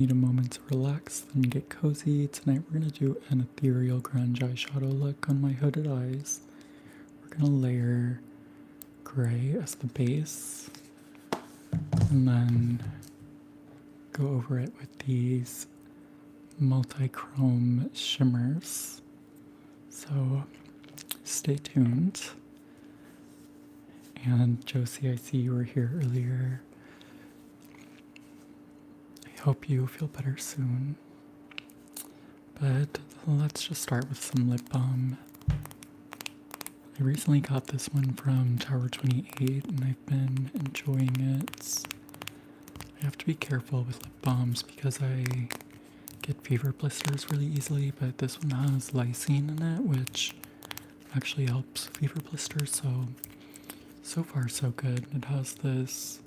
Need a moment to relax, then get cozy. Tonight we're going to do an Ethereal Grunge Eyeshadow look on my hooded eyes. We're going to layer gray as the base, and then go over it with these multi-chrome shimmers. So stay tuned. And Josie, I see you were here earlier. I hope you feel better soon. But let's just start with some lip balm. I recently got this one from Tower 28 and I've been enjoying it. I have to be careful with lip balms because I get fever blisters really easily, but this one has lysine in it, which actually helps fever blisters, so far so good. It has this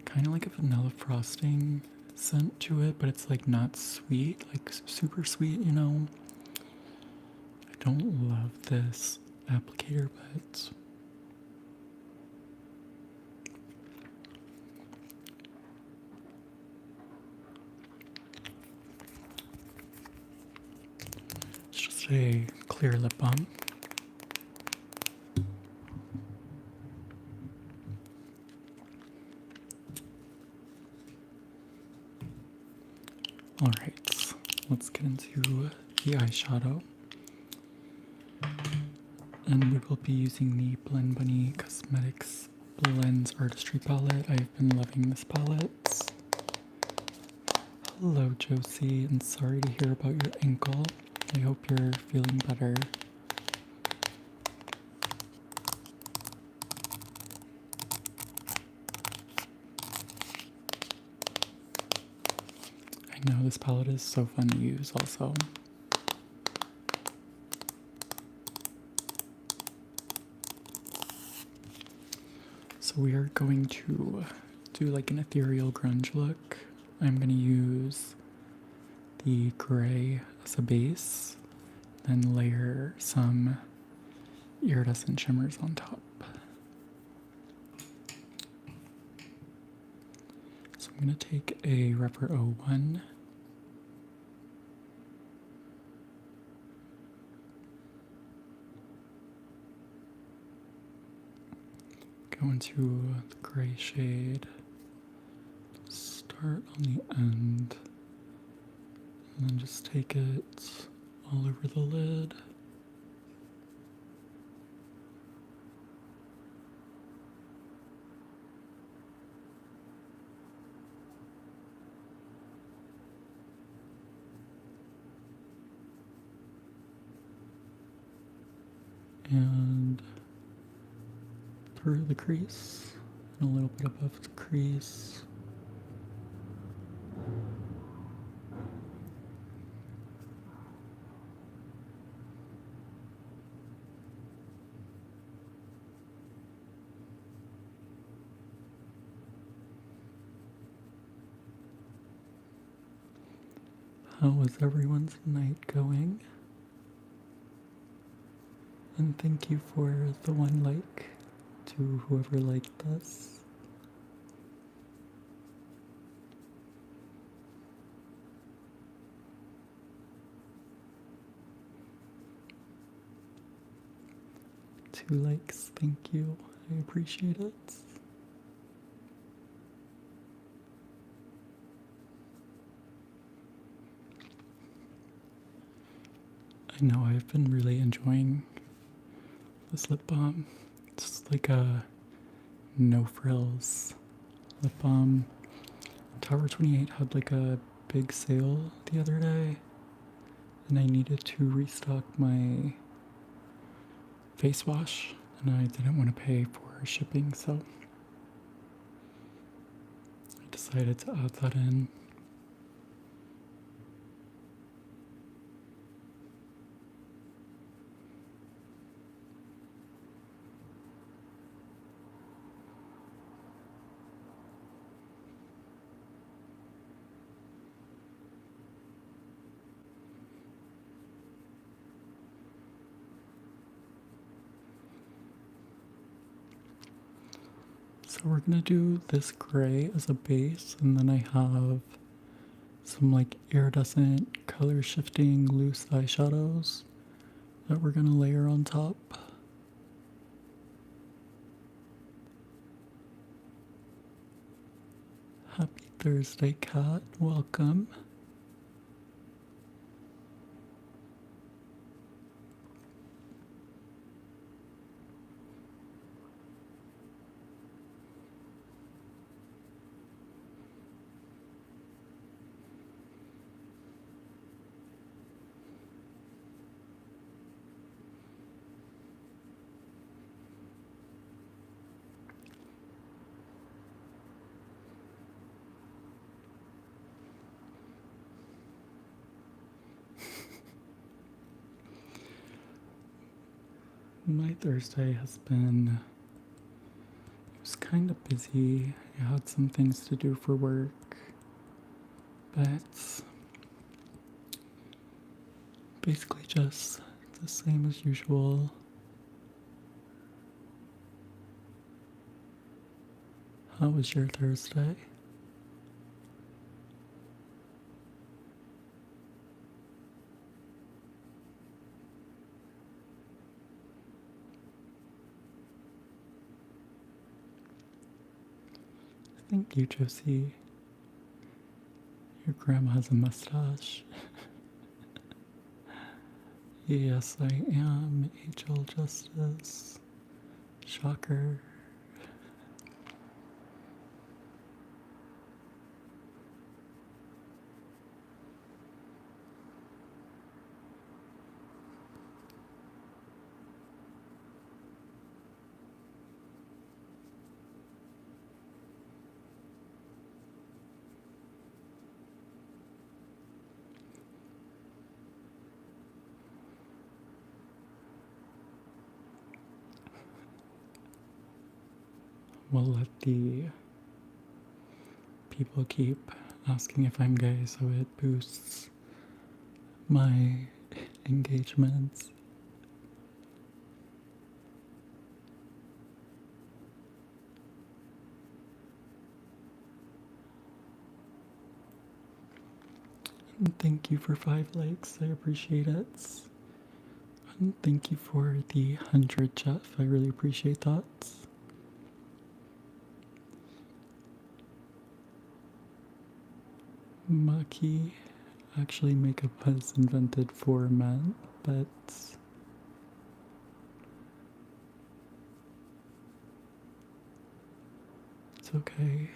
kind of like a vanilla frosting scent to it, but it's like not sweet, like super sweet, you know. I don't love this applicator, but it's just a clear lip balm. Alright, let's get into the eyeshadow. And we will be using the Blend Bunny Cosmetics Blends Artistry palette. I've been loving this palette. Hello Josie, and sorry to hear about your ankle. I hope you're feeling better. I know this palette is so fun to use also. So we are going to do like an ethereal grunge look. I'm going to use the gray as a base, then layer some iridescent shimmers on top. So I'm going to take a Rephr 01. Go into the gray shade, start on the end, and then just take it all over the lid. And through the crease, and a little bit above the crease. How is everyone's night going? And thank you for the one like to whoever liked this. Two likes, thank you. I appreciate it. I know I've been really enjoying this lip balm. It's like a no frills lip balm. Tower 28 had like a big sale the other day, and I needed to restock my face wash, and I didn't want to pay for shipping, so I decided to add that in. So we're going to do this gray as a base, and then I have some like iridescent color shifting loose eyeshadows that we're gonna layer on top. Happy Thursday, Cat. Welcome. My Thursday has been, it was kind of busy. I had some things to do for work, but basically just the same as usual. How was your Thursday? Thank you, Josie. Your grandma has a mustache. Yes, I am HL Justice. Shocker. We'll let the people keep asking if I'm gay so it boosts my engagements. And thank you for 5 likes, I appreciate it. And thank you for the 100, Jeff, I really appreciate that. Maki, actually makeup was invented for men, but it's okay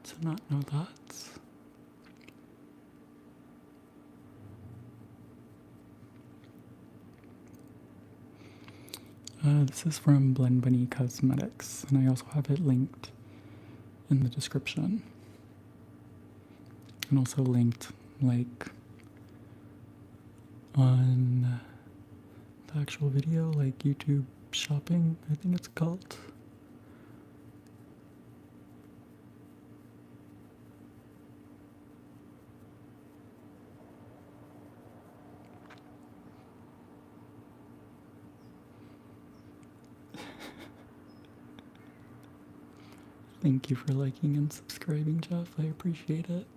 to not know that. This is from Blend Bunny Cosmetics, and I also have it linked in the description. And also linked, like, on the actual video, like YouTube shopping, I think it's called. Thank you for liking and subscribing, Jeff. I appreciate it.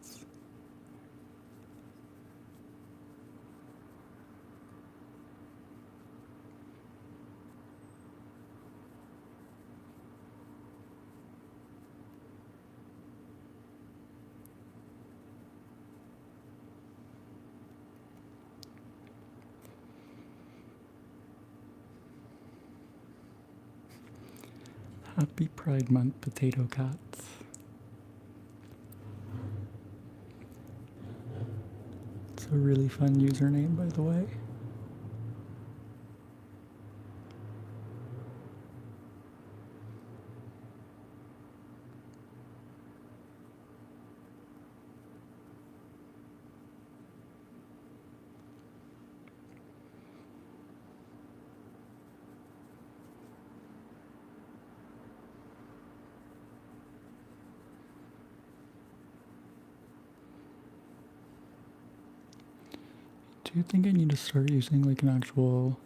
Happy Pride Month, Potato Cats. It's a really fun username, by the way. Do you think I need to start using like an actual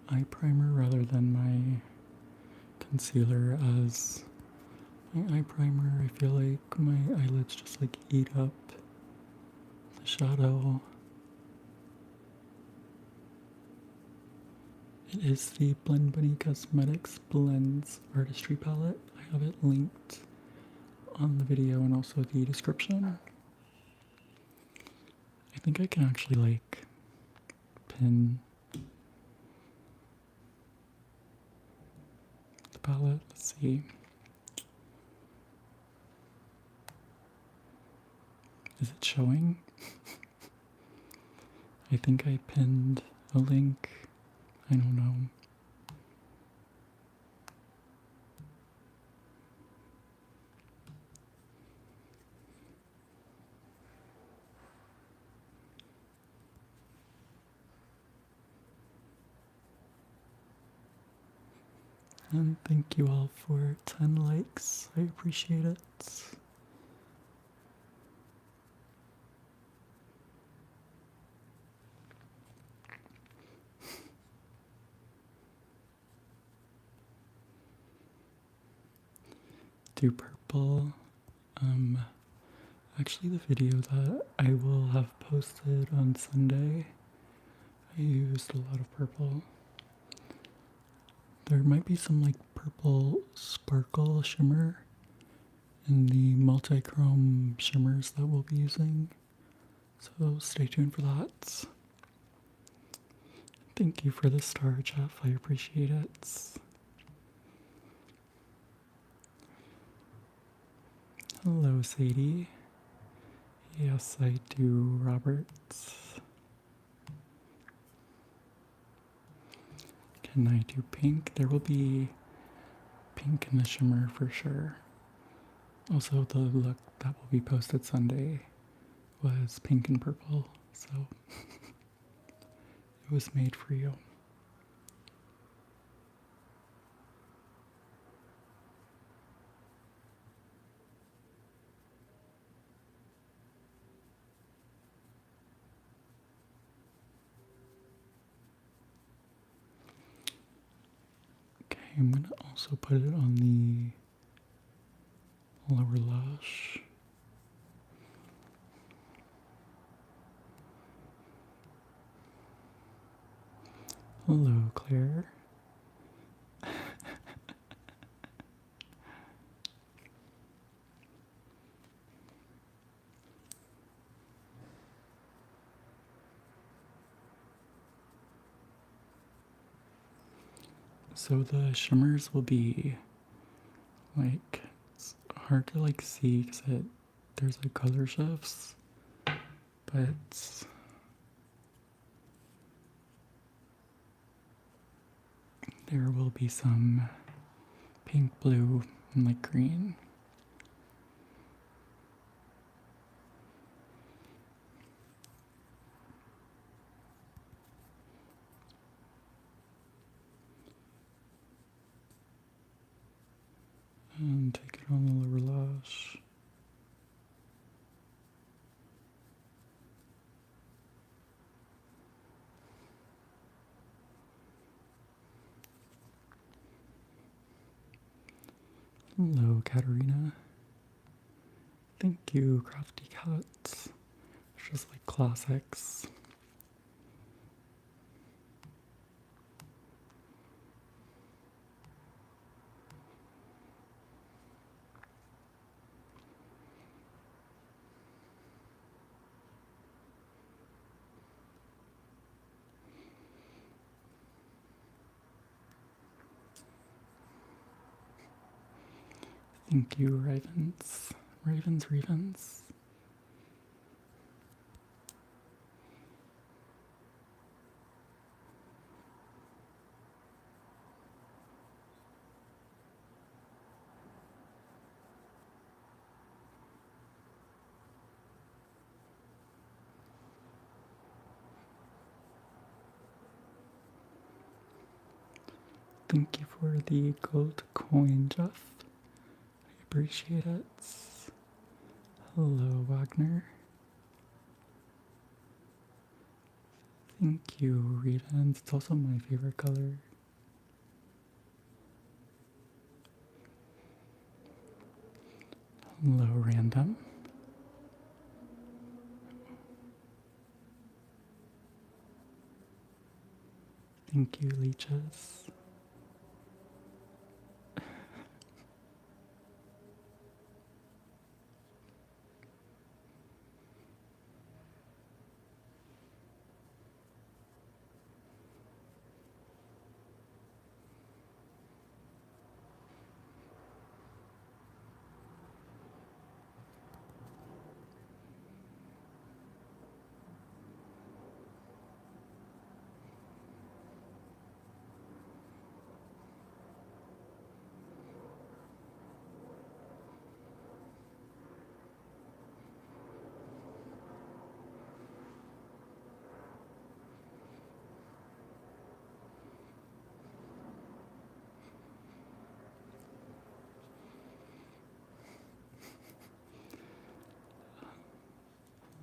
eye primer rather than my concealer as my eye primer? I feel like my eyelids just like eat up shadow. It is the Blend Bunny Cosmetics Blends Artistry palette. I have it linked on the video and also the description. I think I can actually like pin the palette. Let's see. Is it showing? I think I pinned a link. I don't know. And thank you all for 10 likes. I appreciate it. Do purple. Actually the video that I will have posted on Sunday, I used a lot of purple. There might be some like purple sparkle shimmer in the multi-chrome shimmers that we'll be using. So stay tuned for that. Thank you for the star, Jeff. I appreciate it. Hello, Sadie. Yes, I do, Robert. Can I do pink? There will be pink in the shimmer for sure. Also, the look that will be posted Sunday was pink and purple, so it was made for you. Okay, I'm gonna also put it on the lower lash. Hello, Claire. So the shimmers will be like, it's hard to like see because there's like color shifts, but there will be some pink, blue, and like green. And take it on the lower lash. Hello, Katerina. Thank you, Crafty Cats. It's just like classics. Thank you, Ravens. Ravens. Thank you for the gold coin, Jeff. I appreciate it. Hello, Wagner. Thank you, Rita. It's also my favorite color. Hello, Random. Thank you, leeches.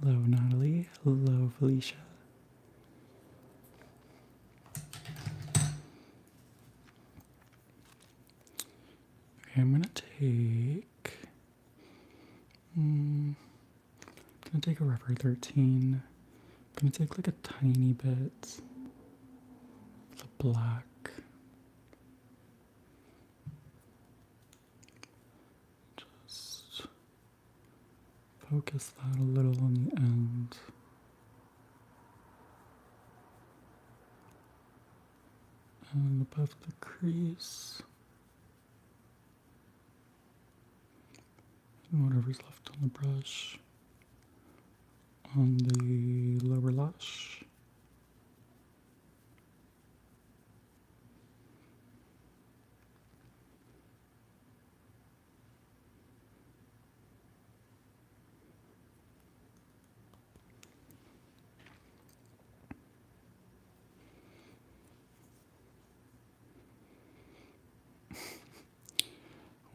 Hello, Natalie. Hello, Felicia. Okay, I'm gonna take a rubber 13. I'm gonna take like a tiny bit of the black. Just focus that a little on the end. And above the crease. And whatever's left on the brush. On the lower lash.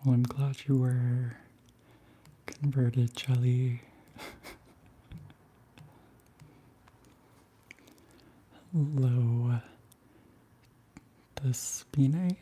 Well, I'm glad you were converted, Jelly. Hello, Despine.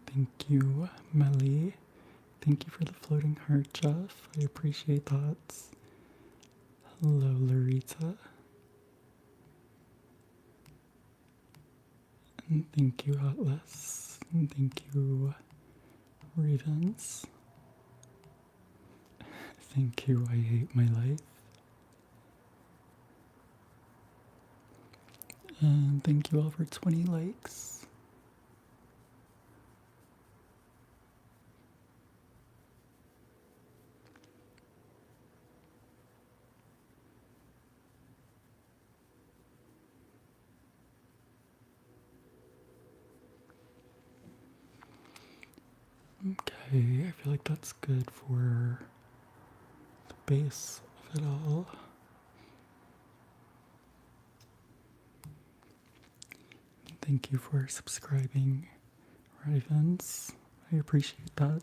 Thank you, Melly. Thank you for the floating heart, Jeff. I appreciate that. Hello, Larita. And thank you, Atlas. And thank you, Ravens. Thank you, I hate my life. And thank you all for 20 likes. Okay, I feel like that's good for the base of it all. Thank you for subscribing, Ravens. I appreciate that.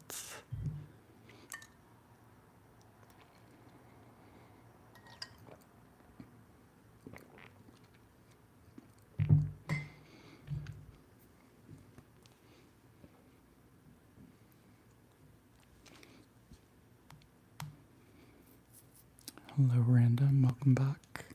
Hello, Random. Welcome back.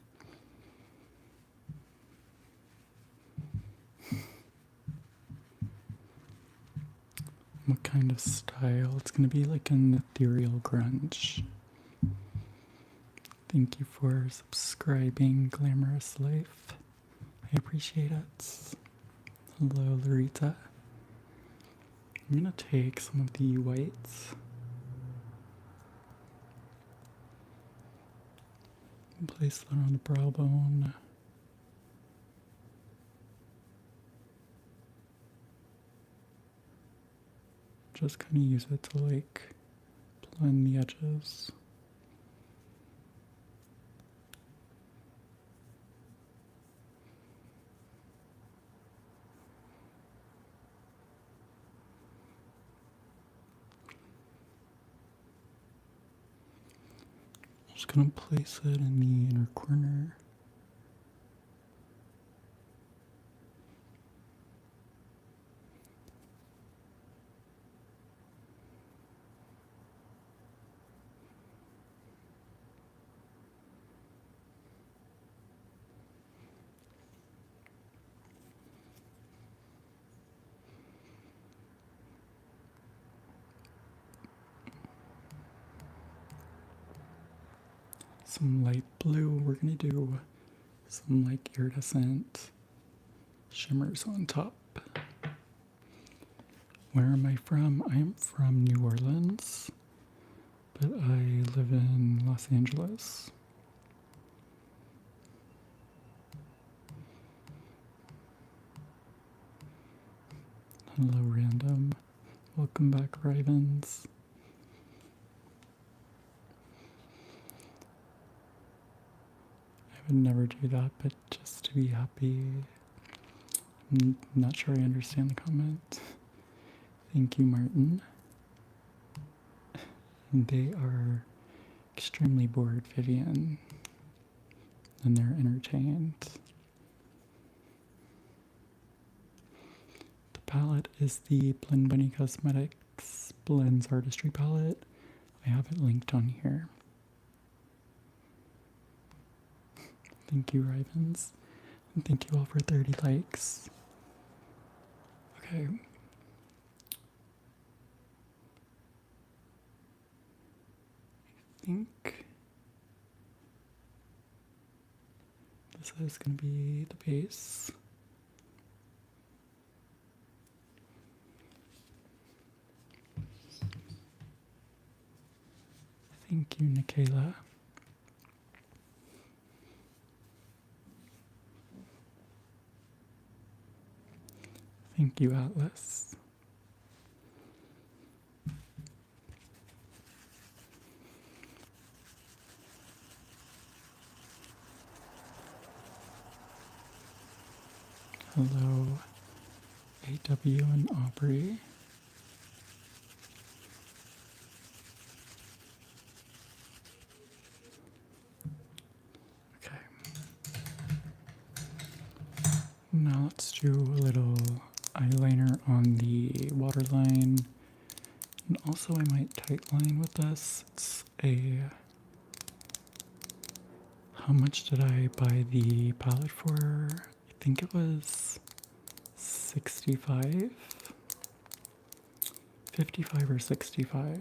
what kind of style. It's gonna be like an ethereal grunge. Thank you for subscribing, Glamorous Life. I appreciate it. Hello, Larita. I'm gonna take some of the whites and place that on the brow bone. Just kind of use it to like blend the edges. Just gonna place it in the inner corner. Some light blue. We're gonna do some like iridescent shimmers on top. Where am I from? I am from New Orleans, but I live in Los Angeles. Hello, random. Welcome back, Rivens. I would never do that, but just to be happy. I'm not sure I understand the comment. Thank you, Martin. They are extremely bored, Vivian, and they're entertained. The palette is the Blend Bunny Cosmetics Blends Artistry palette. I have it linked on here. Thank you, Rivens. And thank you all for 30 likes. Okay. I think this is going to be the base. Thank you, Nikayla. Thank you, Atlas. Hello, AW and Aubrey. Okay. Now let's do a little eyeliner on the waterline. And also I might tightline with this. It's a... How much did I buy the palette for? I think it was 65? 55 or 65.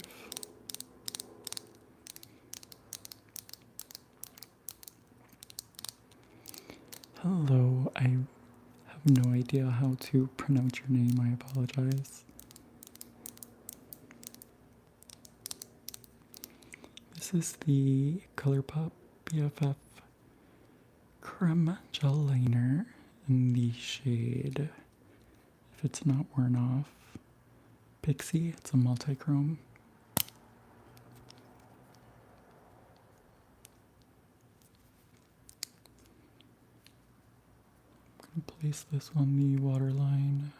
Hello, I have no idea how to pronounce your name, I apologize. This is the ColourPop BFF Creme Gel Liner in the shade, if it's not worn off, Pixie. It's a multi-chrome. I'm going to place this on the waterline.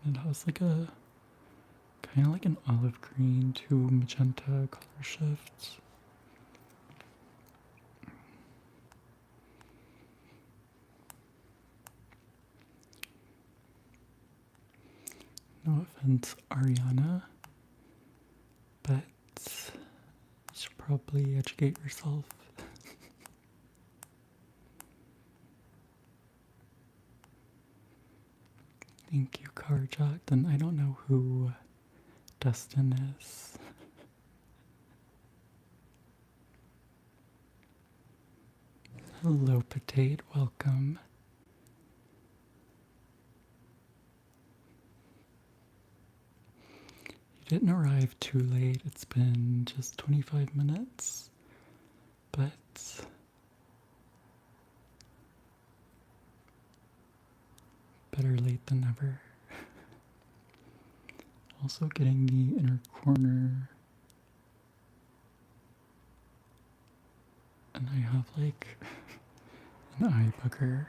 It has like a kind of like an olive green to magenta color shift. No offense, Ariana, but you should probably educate yourself. Thank you, Carjacked, and I don't know who Dustin is. Hello, Potato, welcome. You didn't arrive too late, it's been just 25 minutes, but better late than never. Also getting the inner corner, and I have like an eye booger.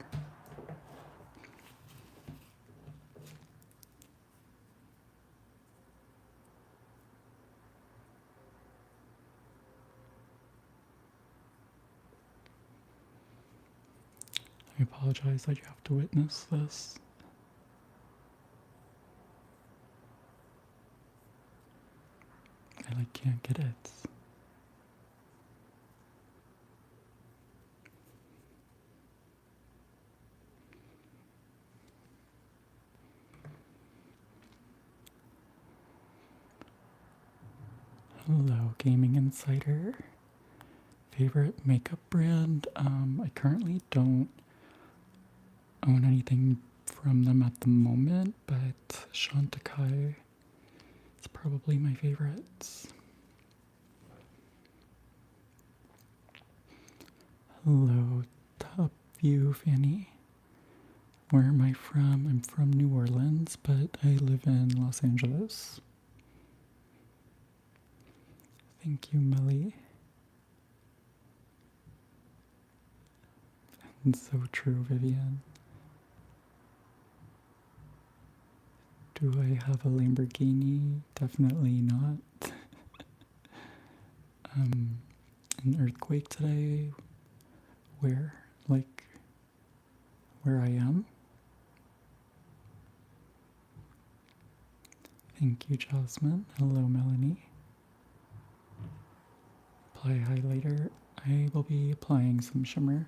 I apologize that you have to witness this. I like can't get it. Hello, Gaming Insider. Favorite makeup brand? I currently don't own anything from them at the moment, but Chantecaille is probably my favorite. Hello, Top View Fanny. Where am I from? I'm from New Orleans, but I live in Los Angeles. Thank you, Melly. And so true, Vivian. Do I have a Lamborghini? Definitely not. An earthquake today. Where? Like, where I am? Thank you, Jasmine. Hello, Melanie. Apply highlighter. I will be applying some shimmer.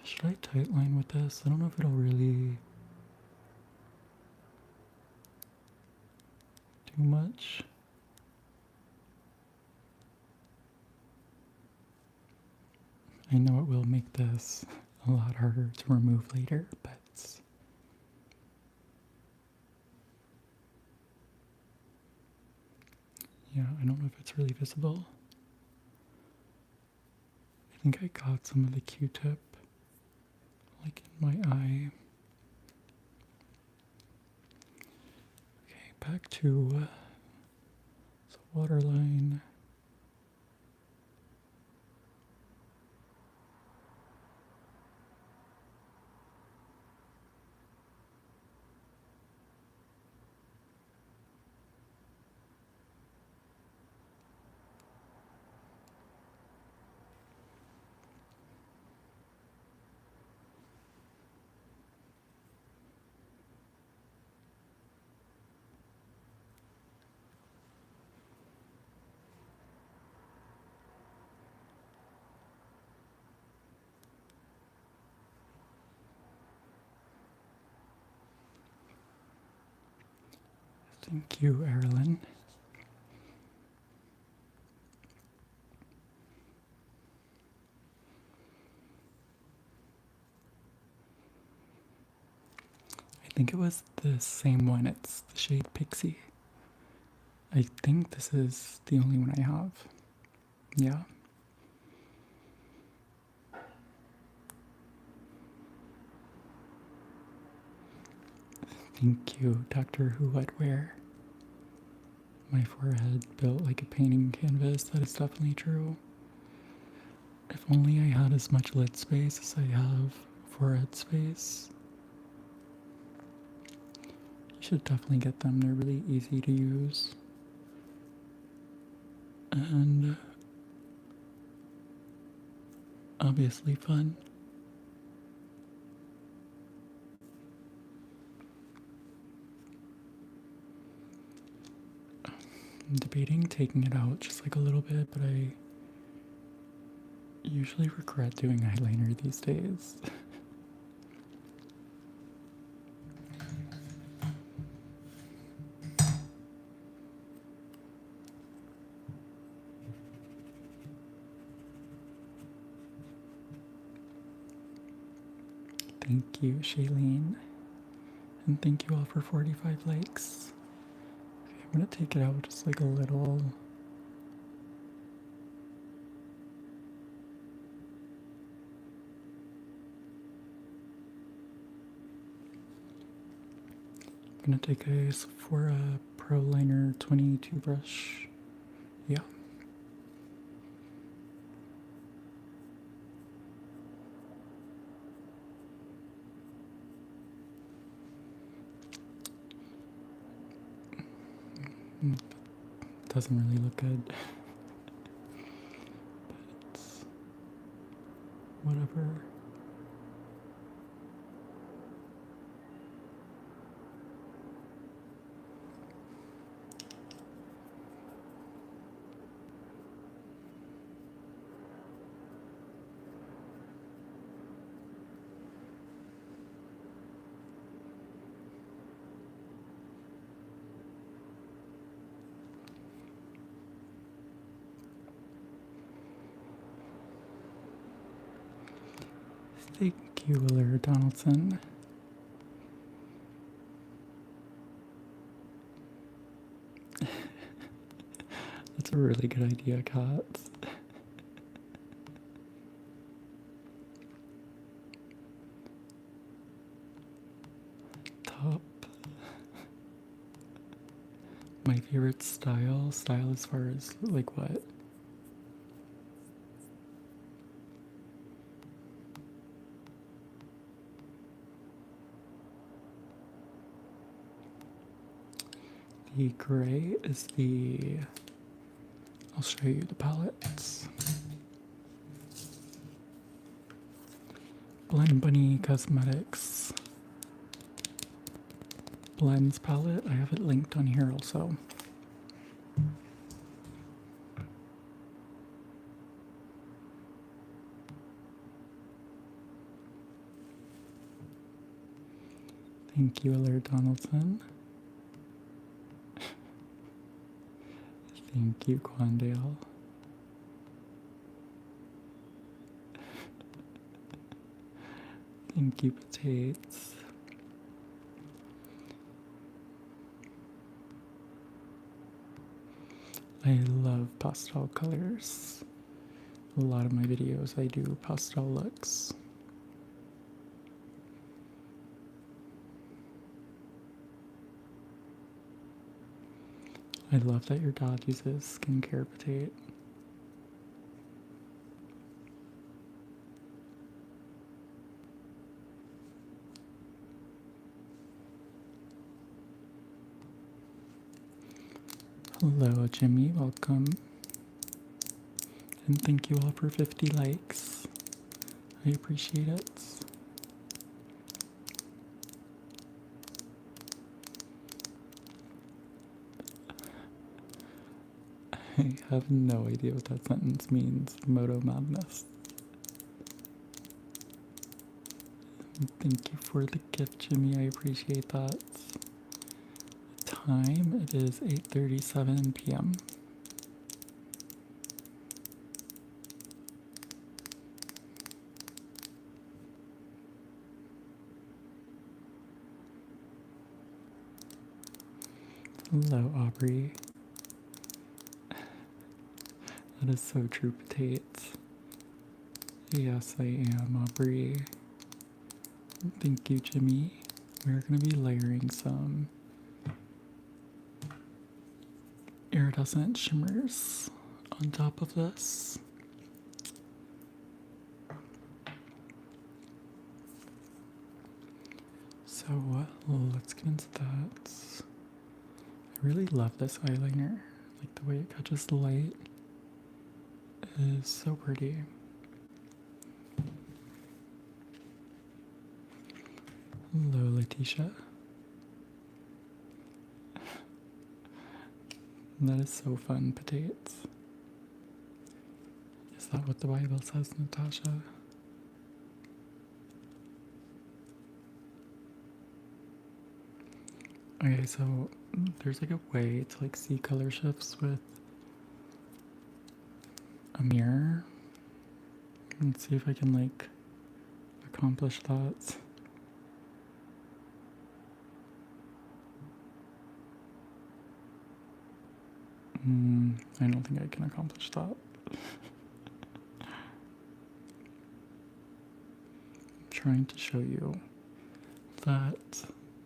Should I tightline with this? I don't know if it'll really do much. I know it will make this a lot harder to remove later, but yeah, I don't know if it's really visible. I think I got some of the Q-tip like in my eye. Okay, back to the waterline. Thank you, Erilyn. I think it was the same one. It's the shade Pixie. I think this is the only one I have. Yeah. Thank you, Doctor Who Wetware. My forehead built like a painting canvas. That is definitely true. If only I had as much lid space as I have forehead space. You should definitely get them. They're really easy to use. and obviously fun. I'm debating taking it out just like a little bit, but I usually regret doing eyeliner these days. Thank you, Shailene. And thank you all for 45 likes. Okay, I'm gonna take it out just like a little. I'm gonna take a Sephora Pro Liner 22 brush. Yeah. Doesn't really look good. But whatever. Thank you, Willard Donaldson. That's a really good idea, Cats. Top. My favorite style as far as like what? The gray is the, I'll show you the palettes. Blend Bunny Cosmetics Blends palette. I have it linked on here also. Thank you, Willard Donaldson. Thank you, Quandale. Thank you, Potatoes. I love pastel colors. A lot of my videos I do pastel looks. I love that your dad uses skincare, Potato. Hello, Jimmy. Welcome. And thank you all for 50 likes. I appreciate it. I have no idea what that sentence means. Moto madness. Thank you for the gift, Jimmy. I appreciate that. Time, it is 8:37 p.m. Hello, Aubrey. That is so true, Potatoes. Yes, I am, Aubrey. Thank you, Jimmy. We're going to be layering some iridescent shimmers on top of this. So let's get into that. I really love this eyeliner, like the way it catches the light. is so pretty. Hello, Letitia. That is so fun, potatoes. Is that what the Bible says, Natasha? Okay, so there's like a way to like see color shifts with a mirror. Let's see if I can like accomplish that. I don't think I can accomplish that. I'm trying to show you that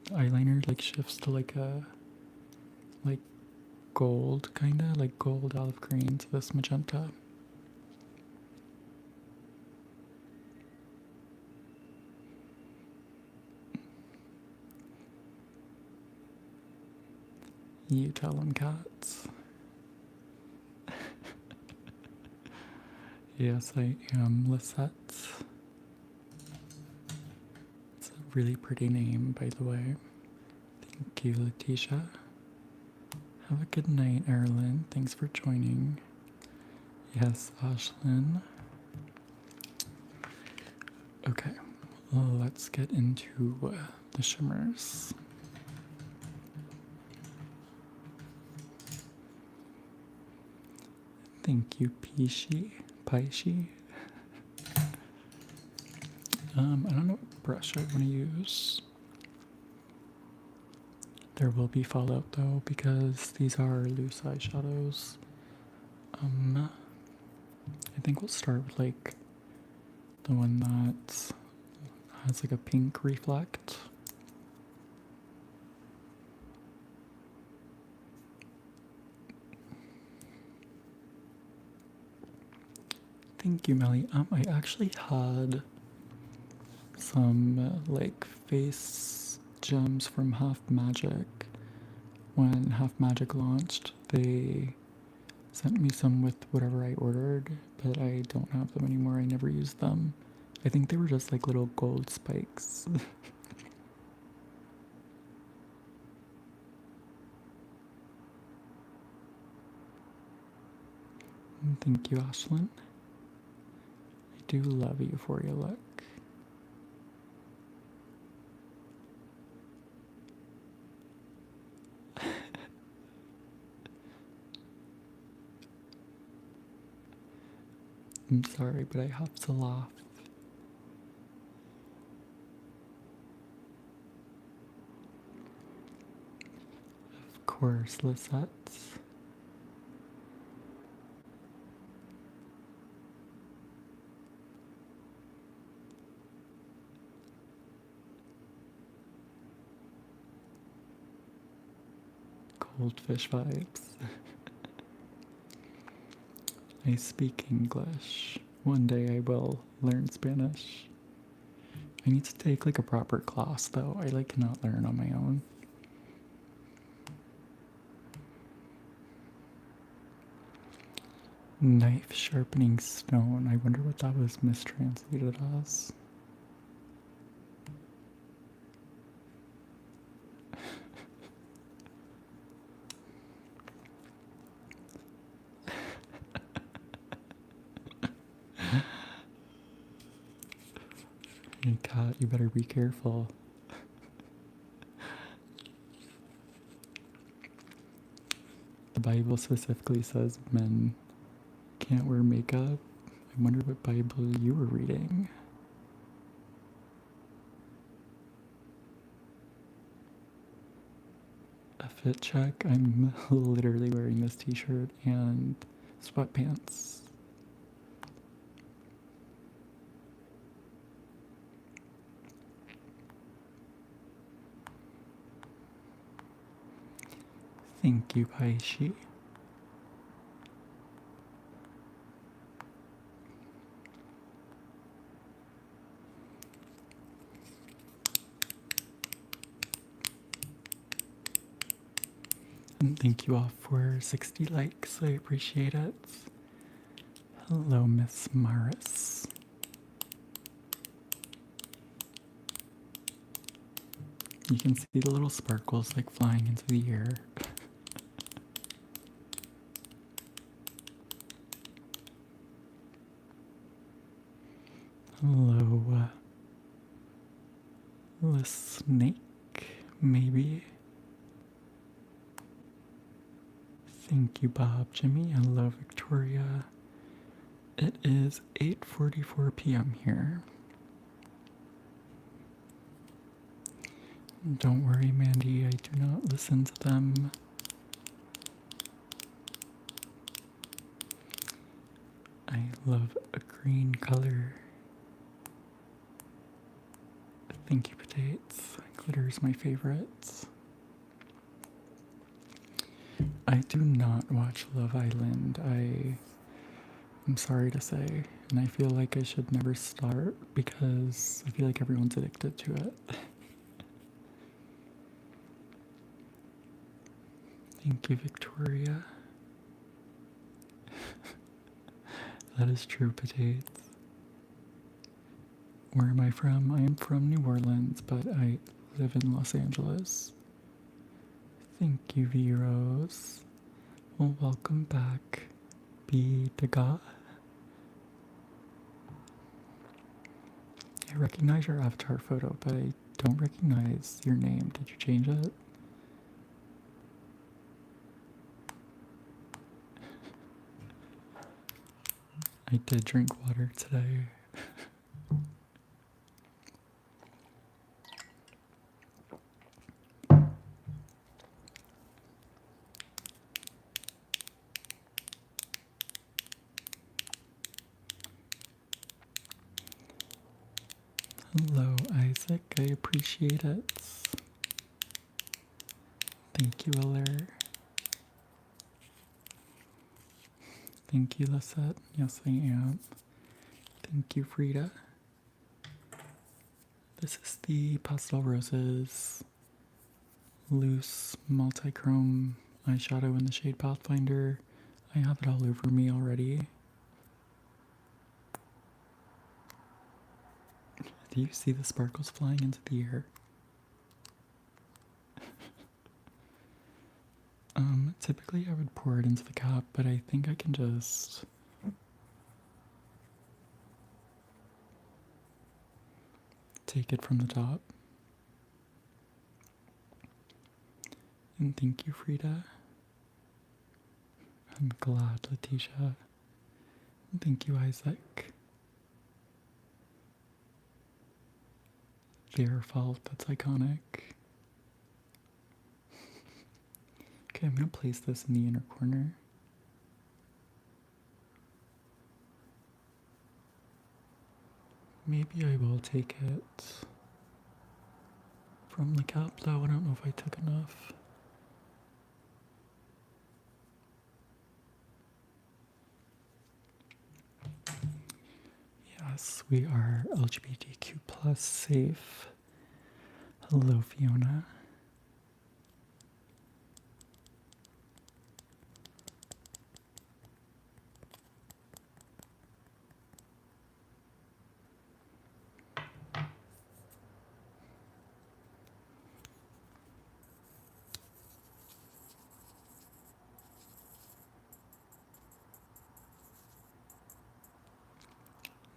the eyeliner like shifts to like a like gold kinda, like gold olive green to this magenta. You tell them, cats. Yes, I am Lisette. It's a really pretty name, by the way. Thank you, Letitia. Have a good night, Erilyn. Thanks for joining. Yes, Ashlyn. Okay, well, let's get into the shimmers. Thank you, Paishi. I don't know what brush I want to use. There will be fallout though because these are loose eyeshadows. I think we'll start with like the one that has like a pink reflect. Thank you, Melly. I actually had some like face gems from Half Magic. When Half Magic launched, they sent me some with whatever I ordered, but I don't have them anymore. I never used them. I think they were just like little gold spikes. Thank you, Ashlyn. I do love you for your look. I'm sorry, but I have to laugh. Of course, Lisette. Goldfish vibes. I speak English. One day I will learn Spanish. I need to take like a proper class though. I like cannot learn on my own. Knife sharpening stone. I wonder what that was mistranslated as. Hey cat, you better be careful. The Bible specifically says men can't wear makeup. I wonder what Bible you were reading. A fit check? I'm literally wearing this t-shirt and sweatpants. Thank you, Paishi. And thank you all for 60 likes. I appreciate it. Hello, Miss Maris. You can see the little sparkles like flying into the air. Hello, the snake, maybe. Thank you, Bob. Jimmy. Hello, Victoria. It is 8:44 p.m. here. Don't worry, Mandy, I do not listen to them. I love a green color. Thank you, Potatoes. Glitter is my favorite. I do not watch Love Island. I'm sorry to say, and I feel like I should never start because I feel like everyone's addicted to it. Thank you, Victoria. That is true, Potatoes. Where am I from? I am from New Orleans, but I live in Los Angeles. Thank you, V-Rose. Well, welcome back, B. Degas. I recognize your avatar photo, but I don't recognize your name. Did you change it? I did drink water today. Hello, Isaac. I appreciate it. Thank you, Alaire. Thank you, Lisette. Yes, I am. Thank you, Frida. This is the Pastel Roses loose multi-chrome eyeshadow in the shade Pathfinder. I have it all over me already. Do you see the sparkles flying into the air? Typically I would pour it into the cup, but I think I can just take it from the top. And thank you, Frida. I'm glad, Letitia. And thank you, Isaac. Their fault, that's iconic. Okay, I'm gonna place this in the inner corner. Maybe I will take it from the cap though. I don't know if I took enough. Yes, we are LGBTQ plus safe. Hello, Fiona.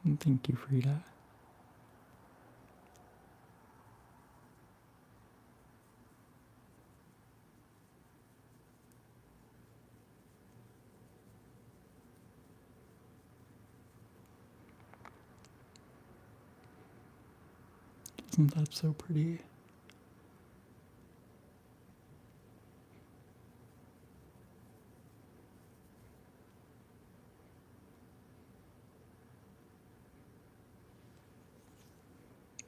And thank you, Frida. Isn't that so pretty?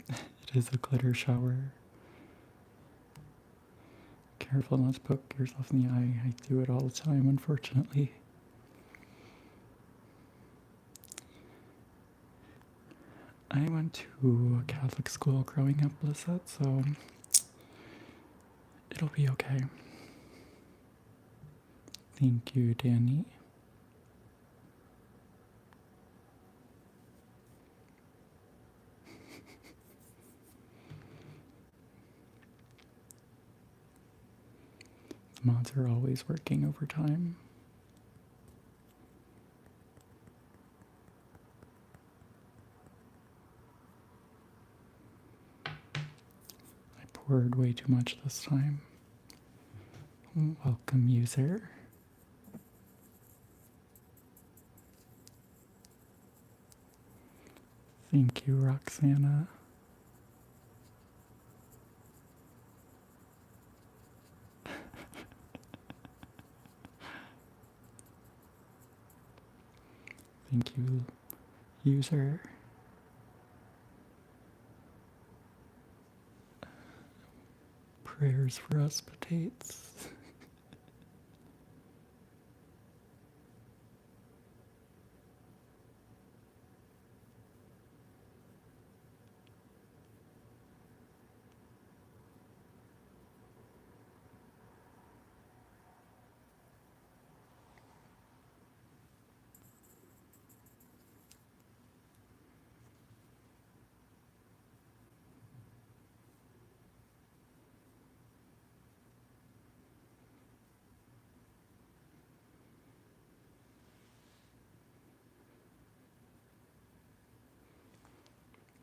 It is a glitter shower. Careful not to poke yourself in the eye. I do it all the time, unfortunately. I went to a Catholic school growing up, Lisette, so it'll be okay. Thank you, Danny. mods are always working overtime. I poured way too much this time. Welcome, user. Thank you, Roxana. Thank you, user. Prayers for us potatoes.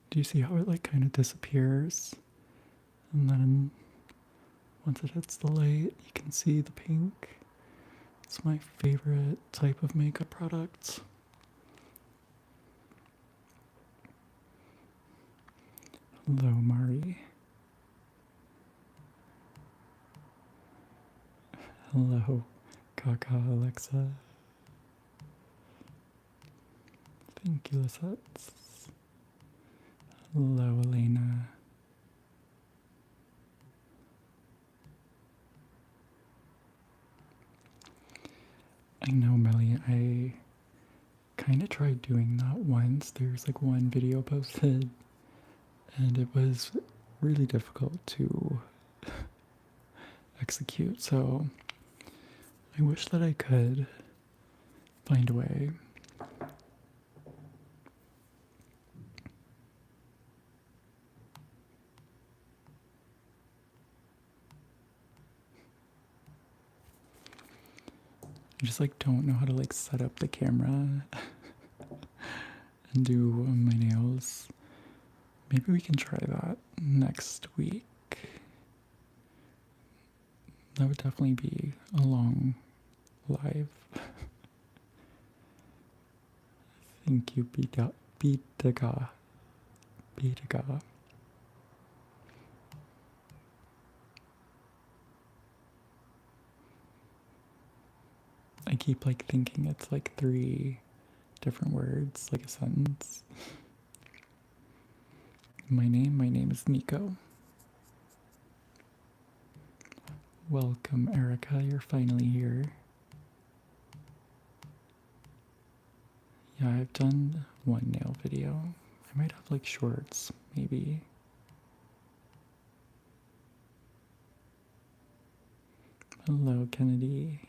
Do you see how it like kind of disappears? And then once it hits the light, you can see the pink. It's my favorite type of makeup product. Hello, Mari. Hello, Kaka Alexa. Thank you, Lisette. Hello, Elena. I know, Melly, I kind of tried doing that once. There's like one video posted, and it was really difficult to execute, so I wish that I could find a way. I just like don't know how to like set up the camera and do my nails. Maybe we can try that next week. That would definitely be a long live. Thank you, Bitaga. I keep like thinking it's like 3 different words, like a sentence. My name is Nico. Welcome, Erica, you're finally here. Yeah, I've done one nail video. I might have like shorts, maybe. Hello, Kennedy.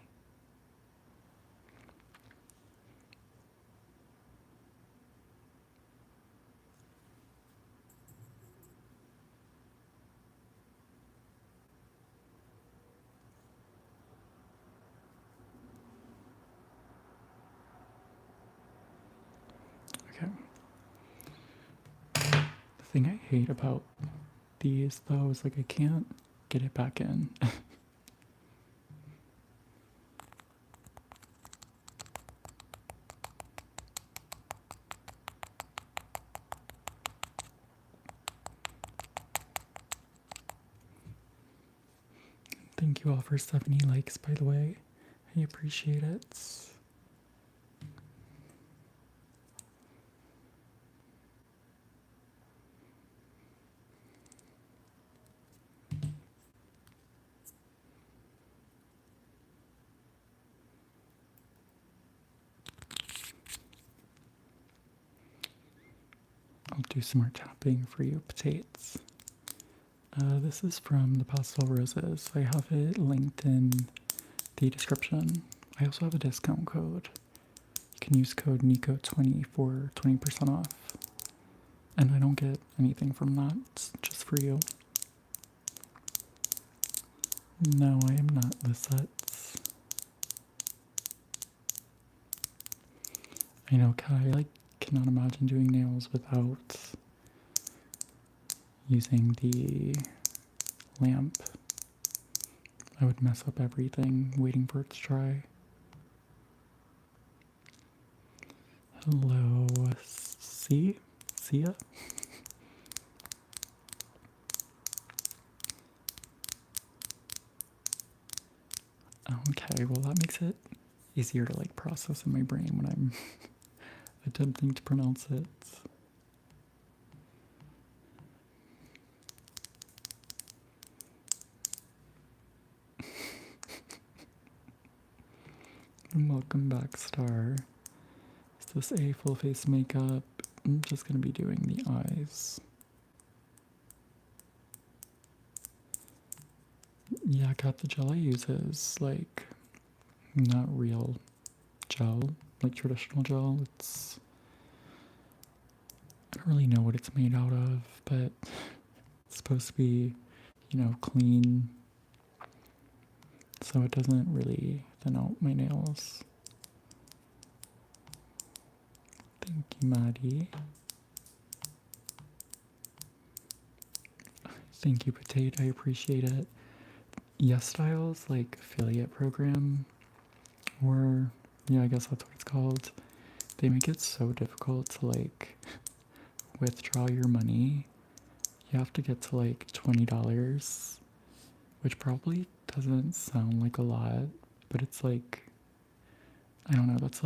Okay. The thing I hate about these though is like I can't get it back in. Thank you all for 70 likes, by the way. I appreciate it. I'll do some more tapping for you, potatoes. This is from the Pastel Roses. I have it linked in the description. I also have a discount code. You can use code NICO20 for 20% off. And I don't get anything from that. It's just for you. No, I am not Lisette's. I know, I cannot imagine doing nails without using the lamp. I would mess up everything waiting for it to dry. Hello, Sia? Okay, well that makes it easier to process in my brain when I'm attempting to pronounce it. Welcome back, Star. Is this a full face makeup? I'm just gonna be doing the eyes. Yeah, got the gel I use is not real gel, like traditional gel. I don't really know what it's made out of, but it's supposed to be, clean, so it doesn't really thin out my nails. Thank you, Maddie. Thank you, Potato. I appreciate it. Yes Styles, affiliate program, or yeah, I guess that's what it's called. They make it so difficult to withdraw your money. You have to get to $20, which probably doesn't sound like a lot, but it's I don't know, that's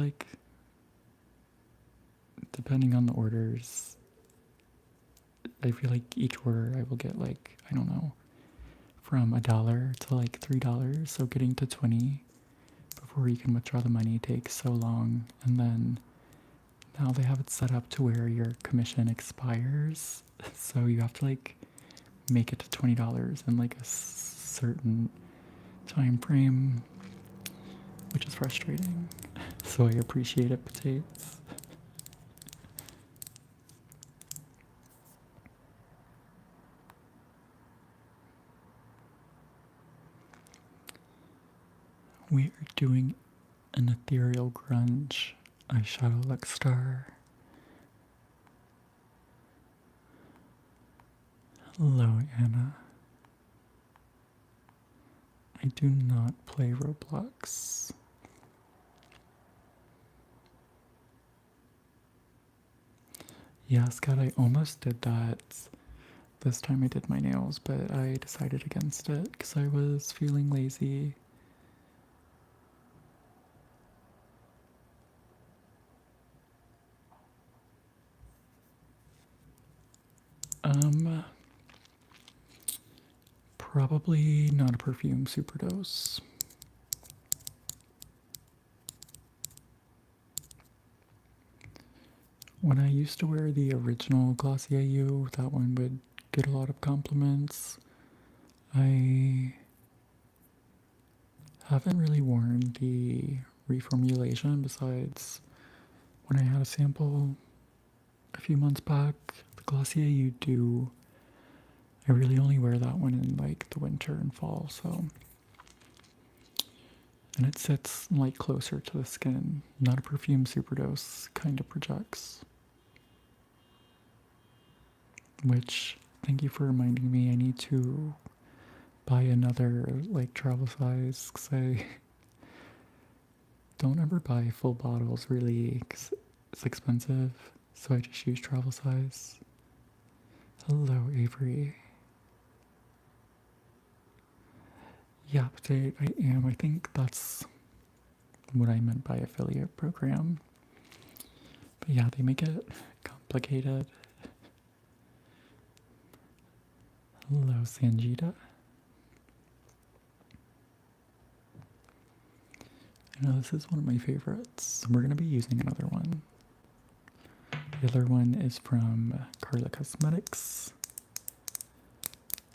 depending on the orders. I feel like each order I will get I don't know, from $1 to $3, so getting to 20 before you can withdraw the money takes so long. And then now they have it set up to where your commission expires, so you have to make it to $20 in a certain time frame, which is frustrating. So I appreciate it, Potatoes. We are doing an Ethereal Grunge Eyeshadow Look Star. Hello, Anna. I do not play Roblox. Yeah, Scott, I almost did that this time I did my nails, but I decided against it because I was feeling lazy. Probably not a perfume superdose. When I used to wear the original Glossier U, that one would get a lot of compliments. I haven't really worn the reformulation besides when I had a sample a few months back. The Glossier U do, I really only wear that one in the winter and fall, so. And it sits closer to the skin. Not a perfume superdose, kind of projects. Which, thank you for reminding me, I need to buy another travel size, because I don't ever buy full bottles really, because it's expensive, so I just use travel size. Hello, Avery. Yeah, but I am. I think that's what I meant by affiliate program. But yeah, they make it complicated. Hello, Sanjita. I know this is one of my favorites. We're going to be using another one. The other one is from Karla Cosmetics.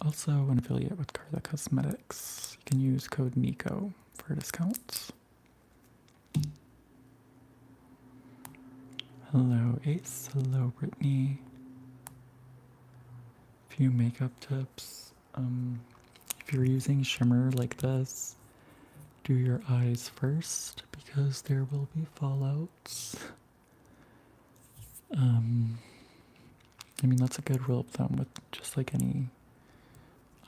Also an affiliate with Karla Cosmetics. You can use code NICO for discounts. Hello, Ace. Hello, Brittany. Few makeup tips. If if you're using shimmer like this, do your eyes first because there will be fallouts. I mean, that's a good rule of thumb with just like any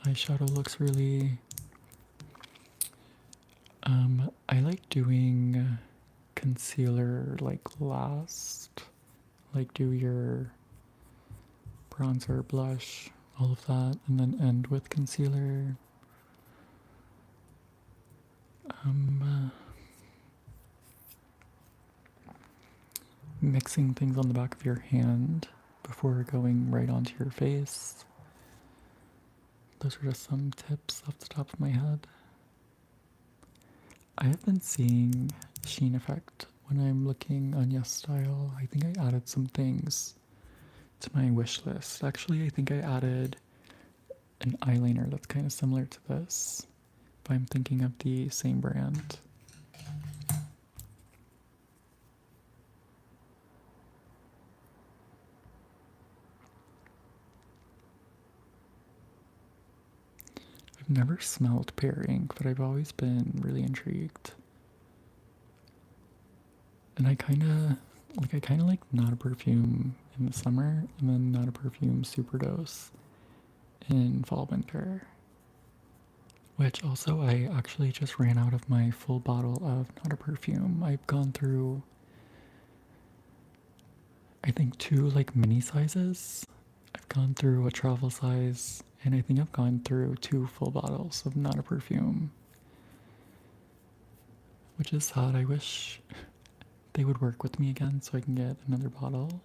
eyeshadow looks, really. I like doing concealer like last. Like do your bronzer, blush, all of that, and then end with concealer. Mixing things on the back of your hand before going right onto your face. Those are just some tips off the top of my head. I have been seeing sheen effect when I'm looking on YesStyle. I think I added some things to my wish list. Actually, I think I added an eyeliner that's kind of similar to this, if I'm thinking of the same brand. I've never smelled pear ink, but I've always been really intrigued. And I kind of like Not a Perfume in the summer, and then Not a Perfume Superdose in fall winter. Which also, I actually just ran out of my full bottle of Not a Perfume. I've gone through, I think, 2 like mini sizes. I've gone through a travel size, and I think I've gone through 2 full bottles of Not a Perfume. Which is sad. I wish they would work with me again so I can get another bottle.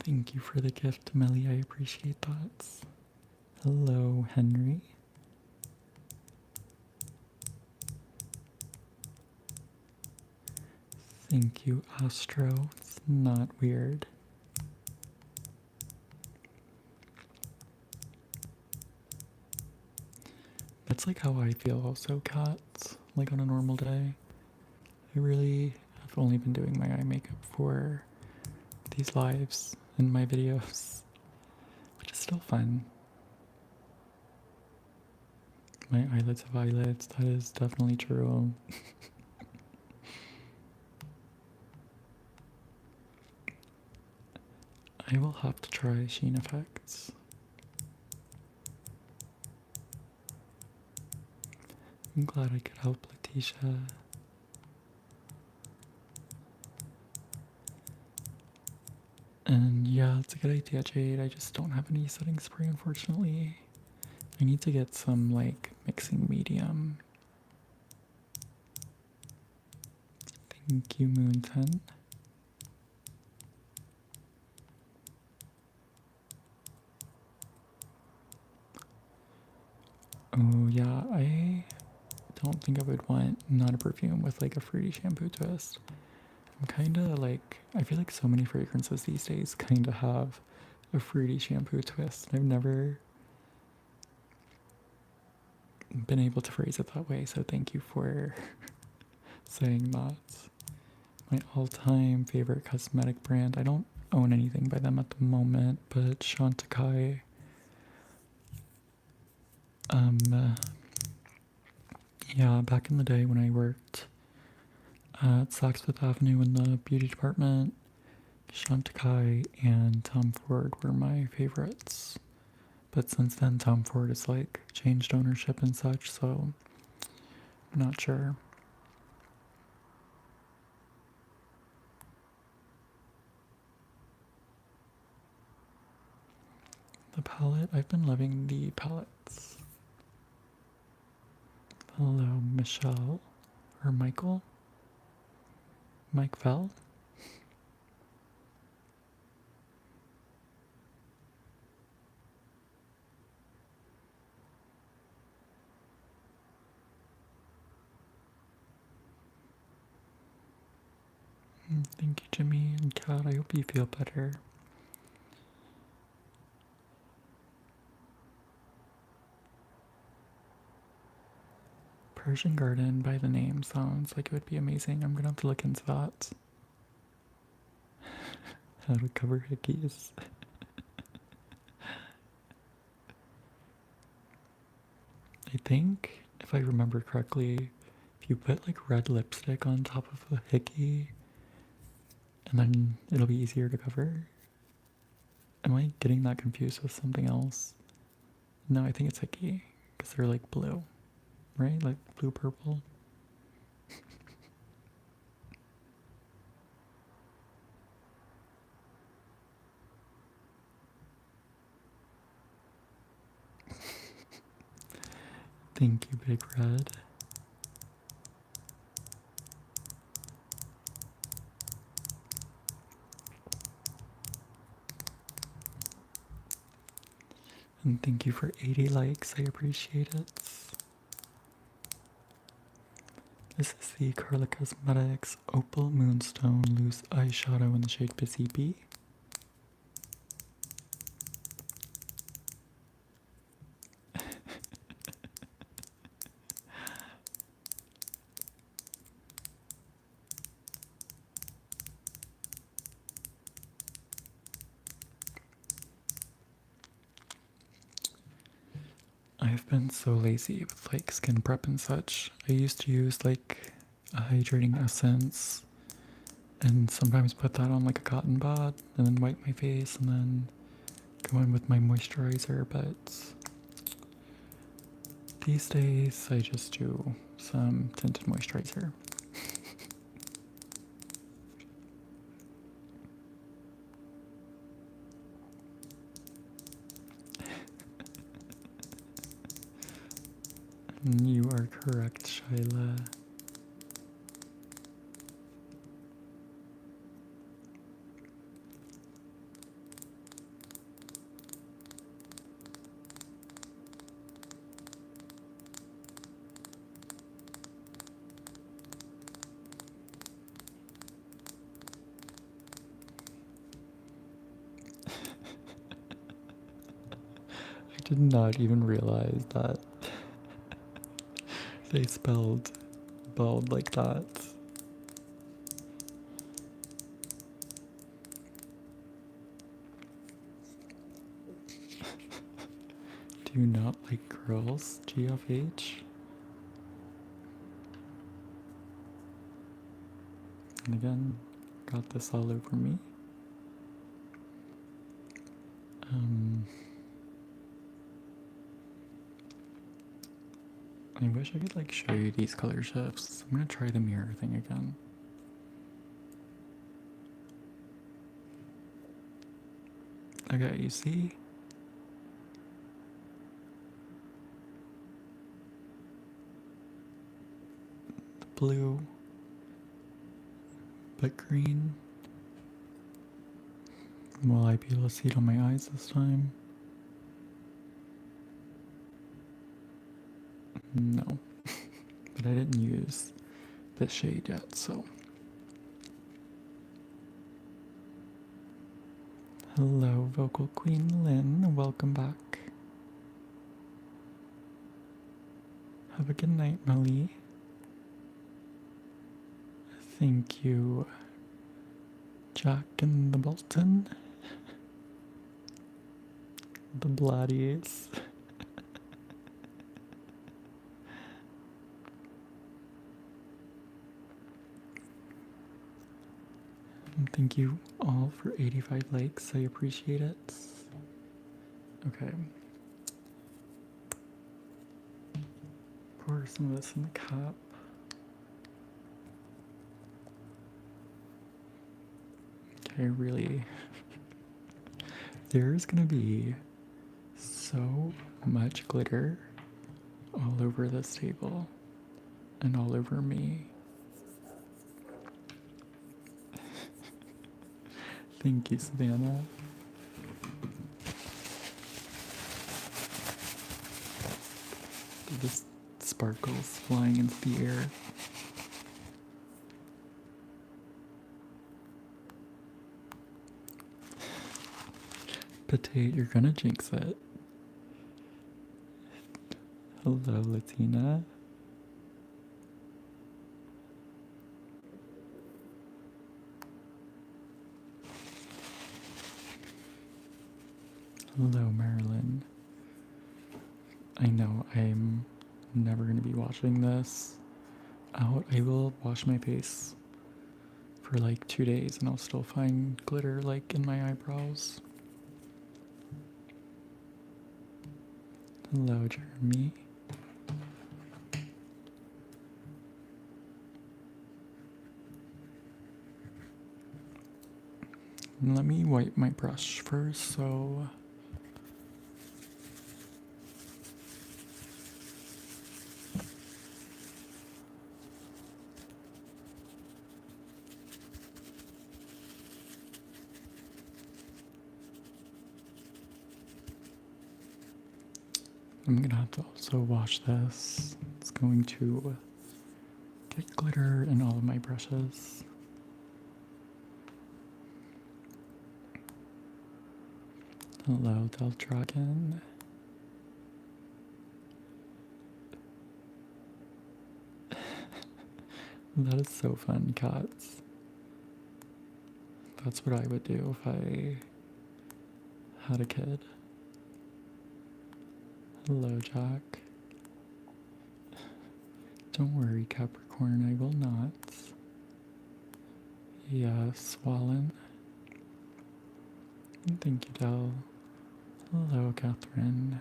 Thank you for the gift, Melly. I appreciate that. Hello, Henry. Thank you, Astro. It's not weird. That's like how I feel also, Cats. Like on a normal day. I really have only been doing my eye makeup for these lives and my videos, which is still fun. My eyelids have eyelids, that is definitely true. I will have to try sheen effects. I'm glad I could help Letitia. And yeah, it's a good idea, Jade. I just don't have any setting spray, unfortunately. I need to get some, like, mixing medium. Thank you, Moon 10. Oh, yeah, I don't think I would want Not a Perfume with, like, a fruity shampoo twist. I'm kind of, like, I feel like so many fragrances these days kind of have a fruity shampoo twist. I've never been able to phrase it that way, so thank you for saying that. My all-time favorite cosmetic brand. I don't own anything by them at the moment, but Chantecaille. Yeah, back in the day when I worked at Saks Fifth Avenue in the beauty department, Chantecaille and Tom Ford were my favorites. But since then, Tom Ford has like changed ownership and such, so I'm not sure. The palette, I've been loving the palettes. Hello, Michelle, or Michael? Mike Fell? Thank you, Jimmy and Kat. I hope you feel better. Persian Garden by the name sounds like it would be amazing. I'm gonna have to look into that. How to cover hickeys. I think, if I remember correctly, if you put like red lipstick on top of a hickey, and then it'll be easier to cover. Am I getting that confused with something else? No, I think it's hickey, because they're like blue, right? Like blue purple. Thank you, Big Red. And thank you for 80 likes, I appreciate it. This is the Karla Cosmetics Opal Moonstone Loose Eyeshadow in the shade Busy Bee. I've been so lazy with like skin prep and such. I used to use like a hydrating essence and sometimes put that on like a cotton bud and then wipe my face and then go in with my moisturizer, but these days I just do some tinted moisturizer. You are correct, Shyla. I did not even realize that they spelled bald like that. Do you not like girls, GFH? And again, got this all over me. I wish I could like show you these color shifts. I'm gonna try the mirror thing again. Okay, you see? The blue, but green. Will I be able to see it on my eyes this time? No. But I didn't use this shade yet, so. Hello, Vocal Queen Lynn. Welcome back. Have a good night, Melly. Thank you, Jack and the Bolton. The Bladdies. And thank you all for 85 likes. I appreciate it. Okay. Pour some of this in the cup. Okay, really. There's gonna be so much glitter all over this table and all over me. Thank you, Savannah. Just sparkles flying into the air. Potato, you're gonna jinx it. Hello, Latina. Hello, Marilyn. I know I'm never going to be washing this out. I will wash my face for like 2 days and I'll still find glitter like in my eyebrows. Hello, Jeremy. Let me wipe my brush first, so I'm gonna have to also wash this. It's going to get glitter in all of my brushes. Hello, Del Dragon. That is so fun, cats. That's what I would do if I had a kid. Hello, Jack. Don't worry, Capricorn, I will not. Yes, Wallen. Thank you, Del. Hello, Catherine.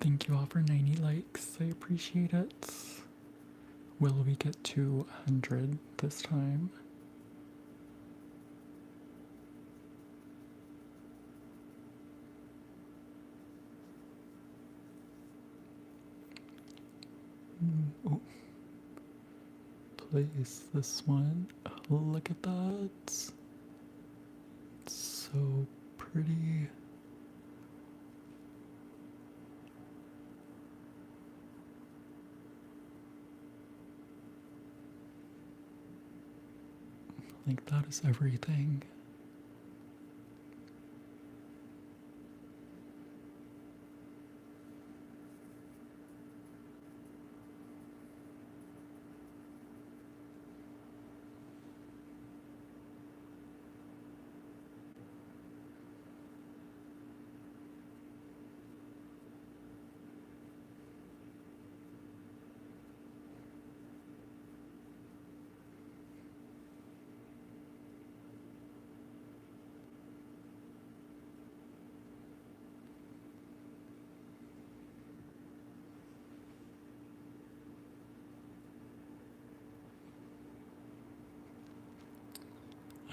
Thank you all for 90 likes. I appreciate it. Will we get to 100 this time? Oh. Place this one. Oh, look at that. It's so pretty. Like, that is everything.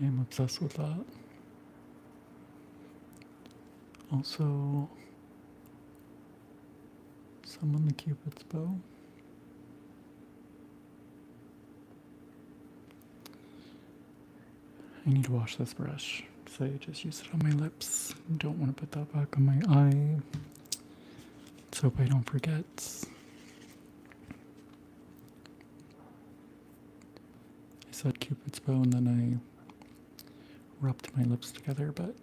I am obsessed with that. Also, some on the Cupid's bow. I need to wash this brush because I just used it on my lips. Don't want to put that back on my eye. Let's hope I don't forget. I said Cupid's bow and then I rubbed my lips together, but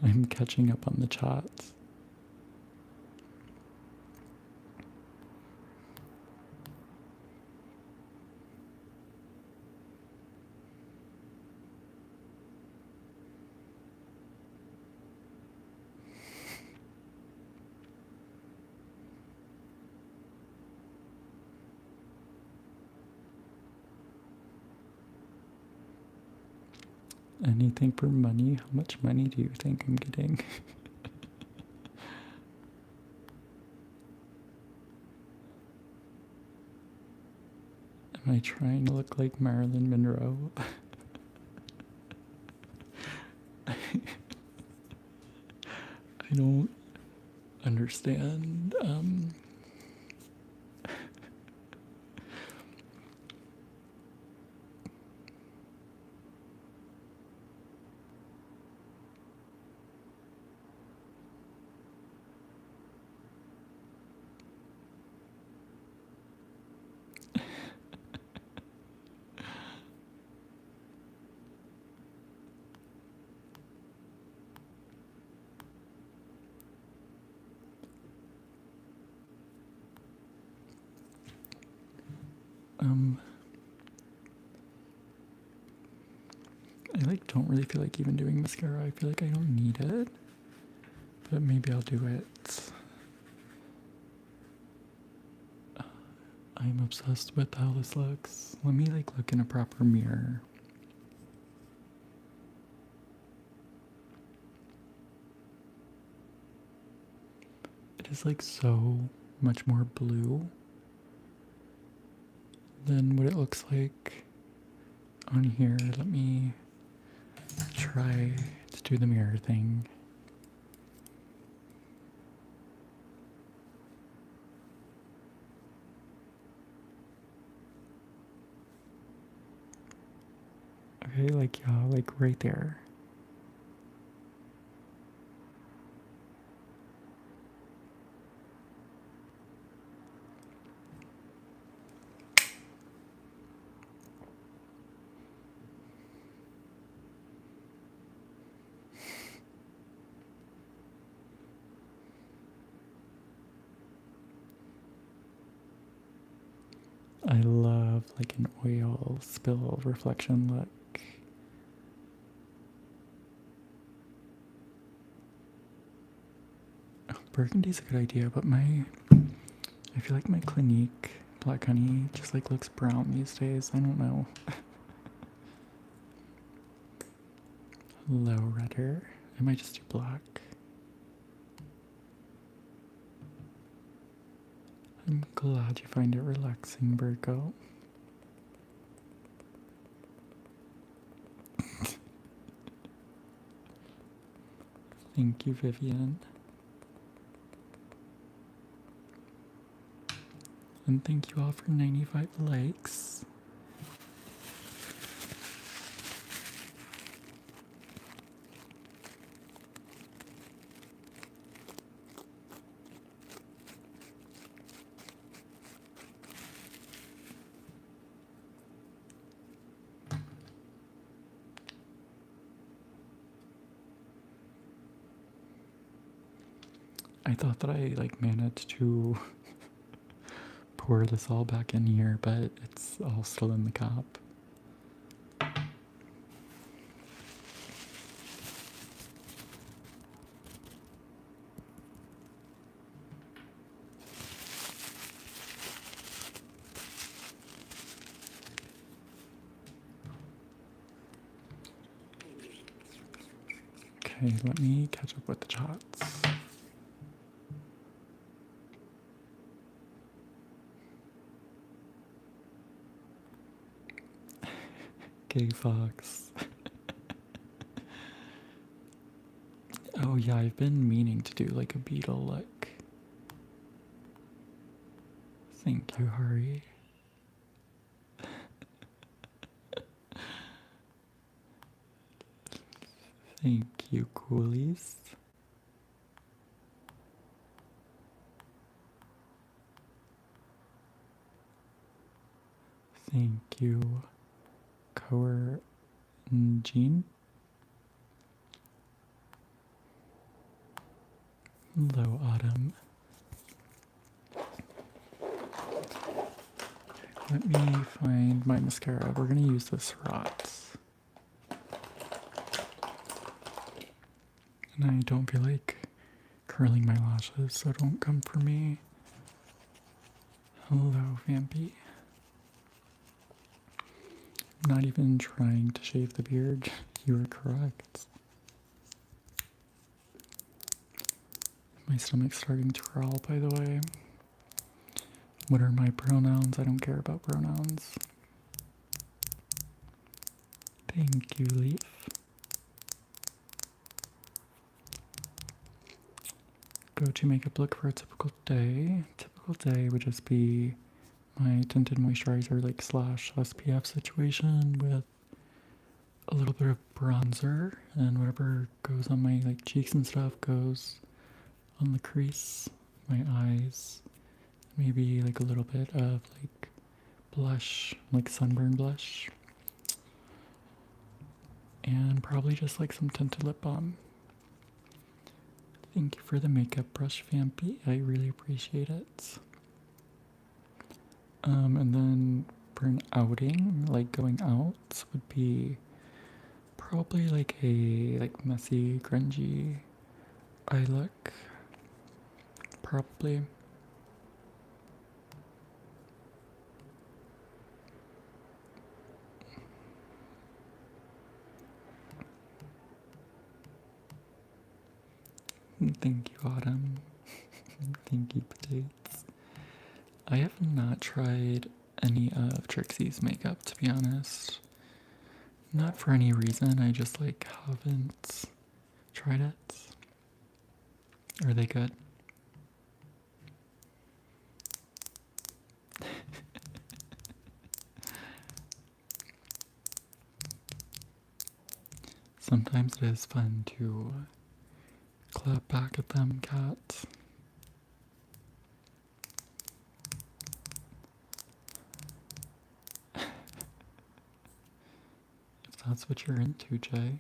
I'm catching up on the chats. Anything for money? How much money do you think I'm getting? Am I trying to look like Marilyn Monroe? I don't understand. like don't really feel like even doing mascara. I feel like I don't need it, but maybe I'll do it. I'm obsessed with how this looks. Let me like look in a proper mirror. It is like so much more blue than what it looks like on here. Let me try to do the mirror thing. Okay, like yeah, like right there. I love like an oil spill reflection look. Oh, burgundy's a good idea, but I feel like my Clinique Black Honey just like looks brown these days. I don't know. Low redder. I might just do black. I'm glad you find it relaxing, Virgo. Thank you, Vivian. And thank you all for 95 likes. I thought that I like managed to pour this all back in here, but it's all still in the cup. Okay, let me catch up with the chats. Gay Fox. Oh yeah, I've been meaning to do like a beetle look. Thank you, Hari. Thank you, Coolies. Thank you, Coer Jean. Hello, Autumn. Let me find my mascara. We're gonna use this Rot. And I don't feel like curling my lashes, so don't come for me. Hello, Vampy. I'm not even trying to shave the beard. You were correct. My stomach's starting to crawl, by the way. What are my pronouns? I don't care about pronouns. Thank you, Leaf. Go-to makeup look for a typical day. Typical day would just be my tinted moisturizer like slash SPF situation with a little bit of bronzer, and whatever goes on my like cheeks and stuff goes on the crease, my eyes, maybe like a little bit of like blush, like sunburn blush, and probably just like some tinted lip balm. Thank you for the makeup brush, Vampy. I really appreciate it. And then for an outing, like going out, would be Probably like a messy, grungy eye look. Probably. Thank you, Autumn. Thank you, Potatoes. I have not tried any of Trixie's makeup, to be honest. Not for any reason, I just like haven't tried it. Are they good? Sometimes it is fun to clap back at them, cat. If that's what you're into, Jay.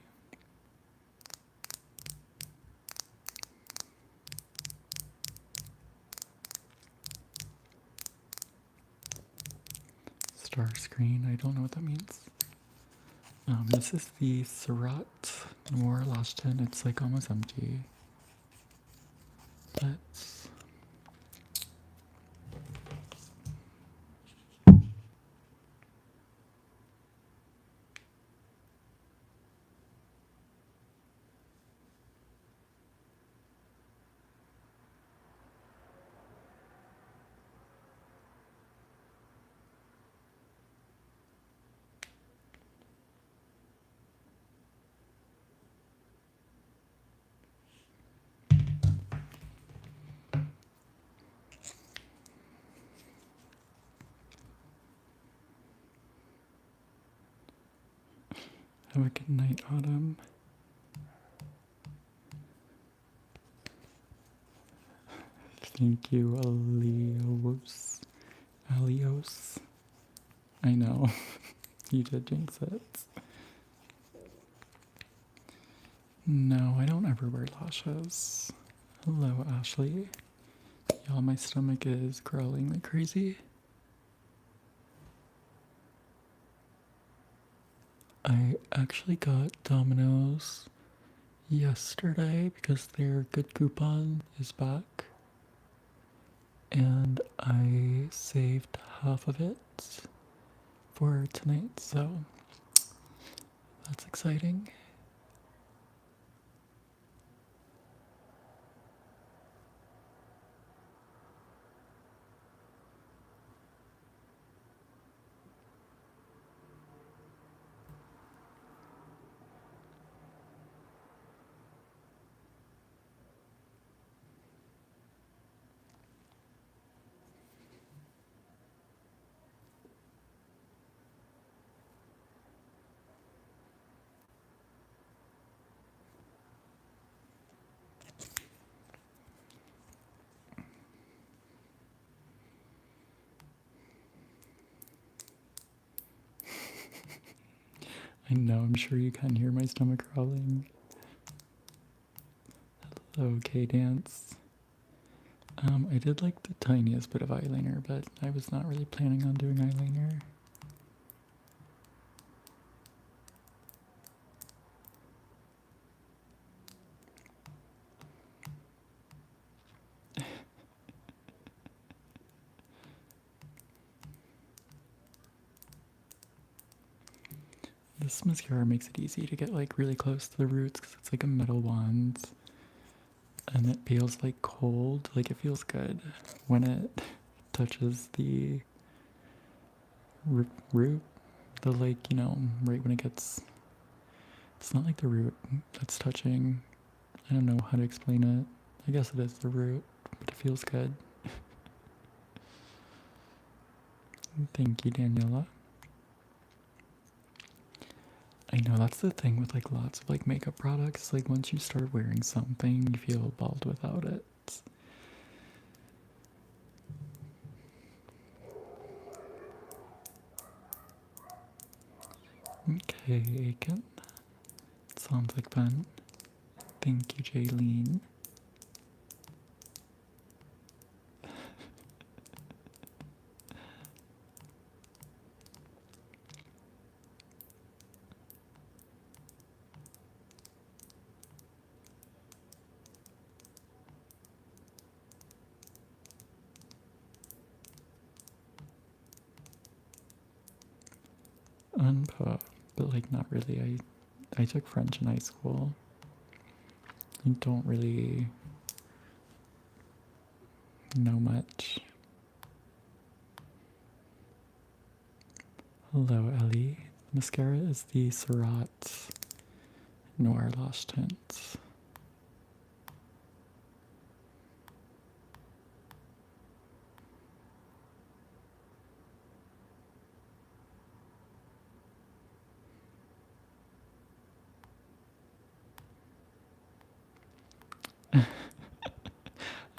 Star screen, I don't know what that means. This is the Surratt Noir Lash Tint. It's like almost empty. Let's... Have a good night, Autumn. Thank you, Alios. Alios. I know. You did jinx it. No, I don't ever wear lashes. Hello, Ashley. Y'all, my stomach is growling like crazy. I actually got Domino's yesterday because their good coupon is back. And I saved half of it for tonight, so that's exciting. I know, I'm sure you can hear my stomach growling. Hello, K-Dance. I did like the tiniest bit of eyeliner, but I was not really planning on doing eyeliner. This mascara makes it easy to get like really close to the roots because it's like a metal wand. And it feels like cold, like it feels good when it touches the root. The like, you know, right when it gets, it's not like the root that's touching. I don't know how to explain it. I guess it is the root, but it feels good. Thank you, Daniela. I know that's the thing with like lots of like makeup products. Like once you start wearing something, you feel bald without it. Okay, Aiken. Sounds like fun. Thank you, Jaylene. But like not really. I took French in high school. I don't really know much. Hello, Ellie. Mascara is the Surratt Noir Lash Tint.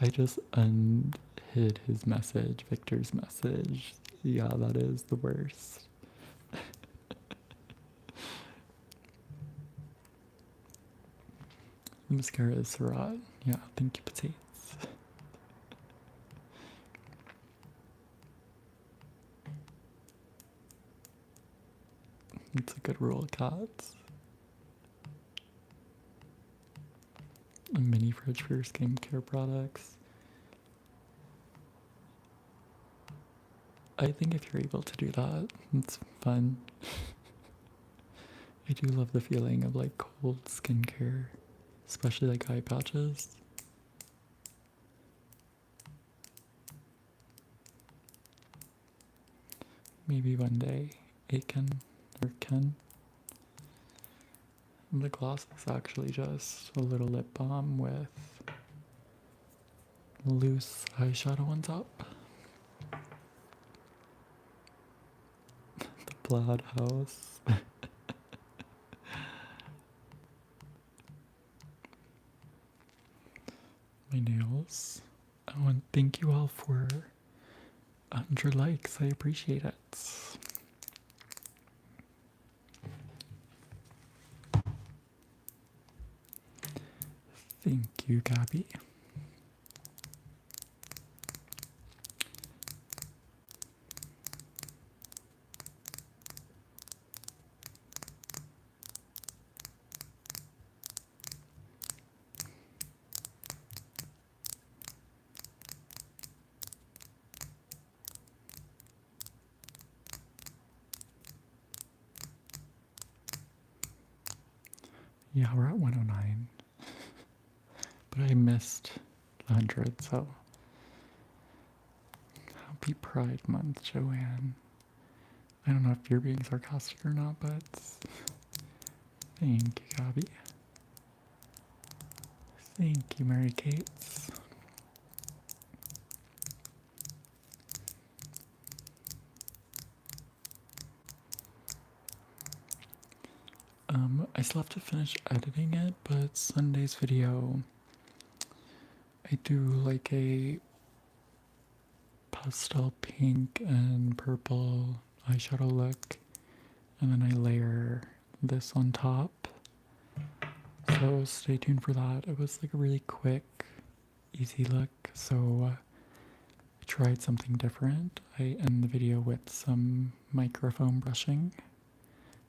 I just unhid his message, Victor's message. Yeah, that is the worst. Mascara is Surratt. Yeah, thank you, Petite. It's a good rule, cats. A mini fridge for your skincare products. I think if you're able to do that, it's fun. I do love the feeling of like cold skincare, especially like eye patches. Maybe one day it can or can. The gloss is actually just a little lip balm with loose eyeshadow on top. The Plaid House. My nails. Oh, and thank you all for 100 likes. I appreciate it. Thank you, Gabby. Yeah, we're at 109. But I missed 100, so happy Pride Month, Joanne. I don't know if you're being sarcastic or not, but thank you, Gabby. Thank you, Mary Kate. I still have to finish editing it, but Sunday's video, I do like a pastel pink and purple eyeshadow look, and then I layer this on top. So stay tuned for that. It was like a really quick, easy look, so I tried something different. I end the video with some microphone brushing,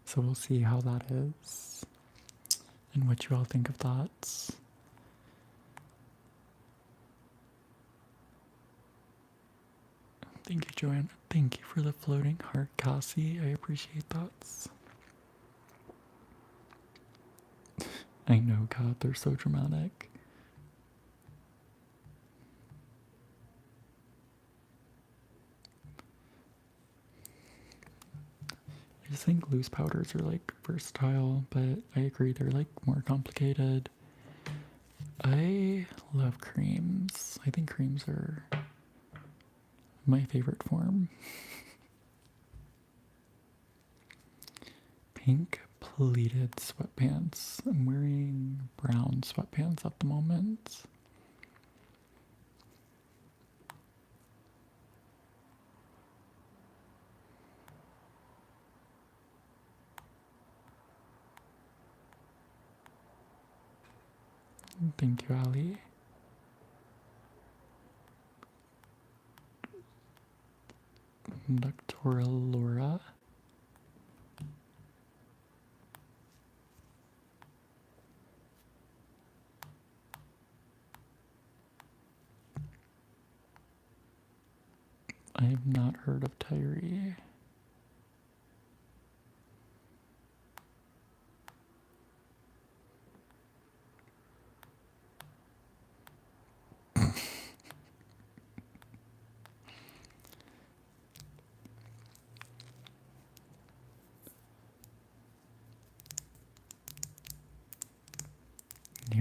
so we'll see how that is and what you all think of that. Thank you, Joanne. Thank you for the floating heart, Cassie. I appreciate that. I know, God, they're so dramatic. I just think loose powders are like versatile, but I agree they're like more complicated. I love creams. I think creams are my favorite form. Pink pleated sweatpants. I'm wearing brown sweatpants at the moment. Thank you, Ali. Doctoral Laura. I have not heard of Tyree.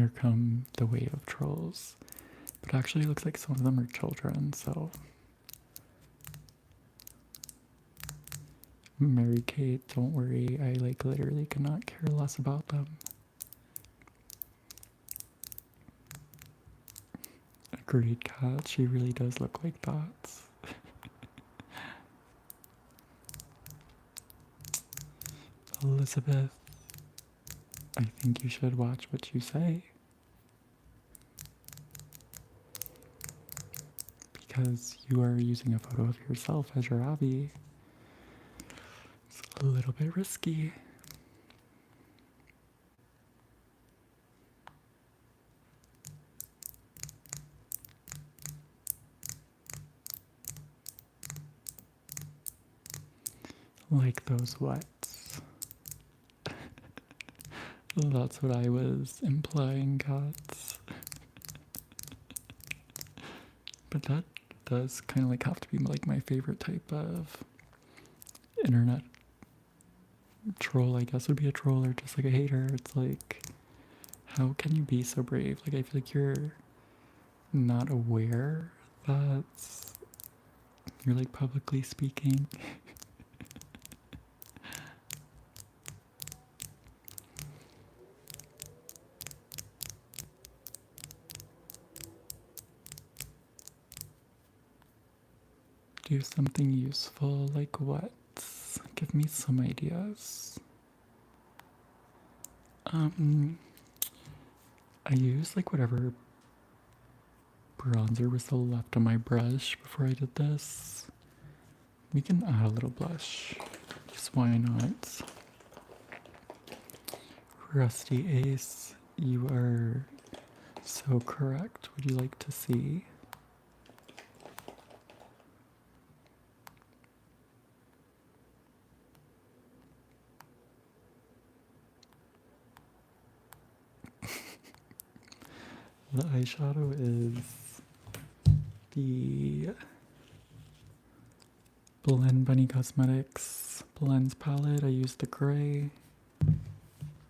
here come the wave of trolls. But actually it looks like some of them are children, so... Mary Kate, don't worry, I like literally could not care less about them. Agreed, Cat, she really does look like dots. Elizabeth, I think you should watch what you say. Because you are using a photo of yourself as your hobby. It's a little bit risky. Like those wets. That's what I was implying, cats. But that does kind of like have to be like my favorite type of internet troll, I guess would be a troll or just like a hater. It's like, how can you be so brave? Like I feel like you're not aware that you're like publicly speaking. Do something useful, like what? Give me some ideas. I used like whatever bronzer was still left on my brush before I did this. We can add a little blush, because why not? Rusty Ace, you are so correct. Would you like to see? The eyeshadow is the Blend Bunny Cosmetics Blends palette. I used the gray.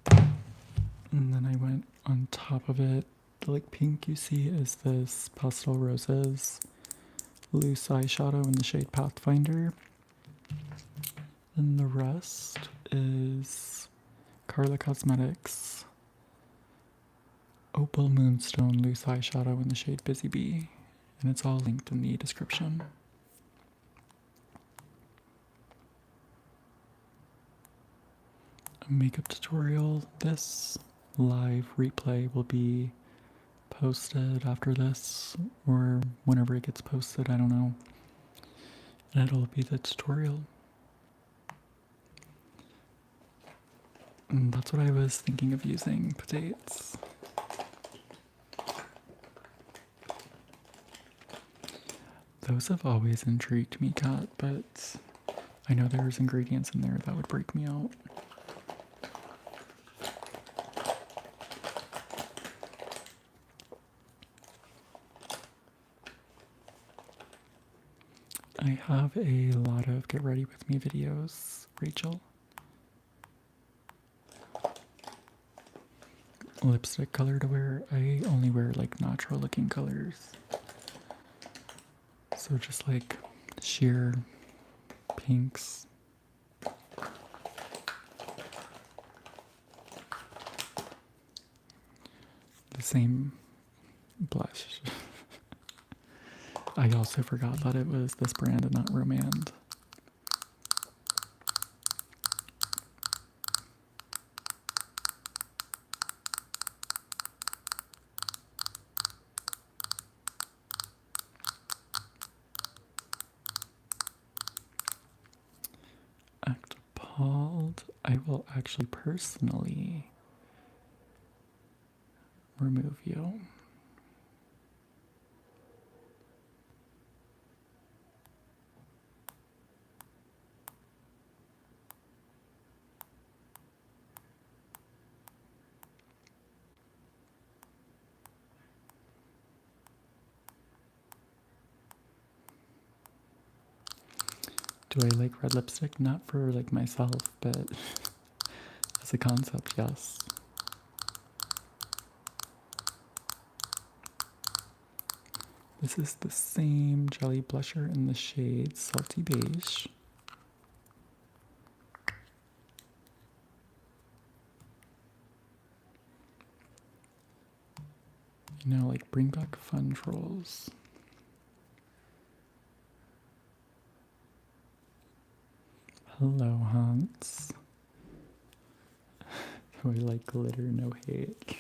And then I went on top of it. The like pink you see is this Pastel Roses loose eyeshadow in the shade Pathfinder. Then the rest is Karla Cosmetics Opal Moonstone loose eyeshadow in the shade Busy Bee, and it's all linked in the description. A makeup tutorial. This live replay will be posted after this, or whenever it gets posted, I don't know. And it'll be the tutorial. And that's what I was thinking of using, potatoes. Those have always intrigued me, Kat, but I know there's ingredients in there that would break me out. I have a lot of get ready with me videos, Rachel. Lipstick color to wear. I only wear like natural looking colors. So just like sheer pinks. The same blush. I also forgot that it was this brand and not Romand. Act appalled. I will actually personally remove you. Do I like red lipstick? Not for like myself, but as a concept, yes. This is the same jelly blusher in the shade Salty Beige. You know, like bring back fun trolls. Hello, Hans. We like glitter, no hate.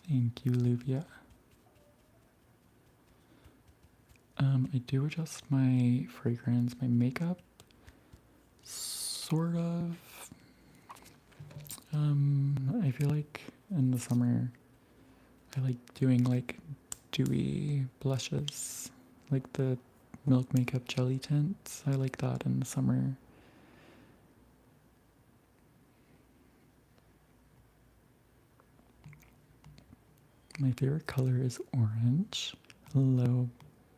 Thank you, Luvia. I do adjust my fragrance, my makeup, sort of. I feel like in the summer, I like doing like dewy blushes, like the Milk Makeup Jelly tints. I like that in the summer. My favorite color is orange. Hello,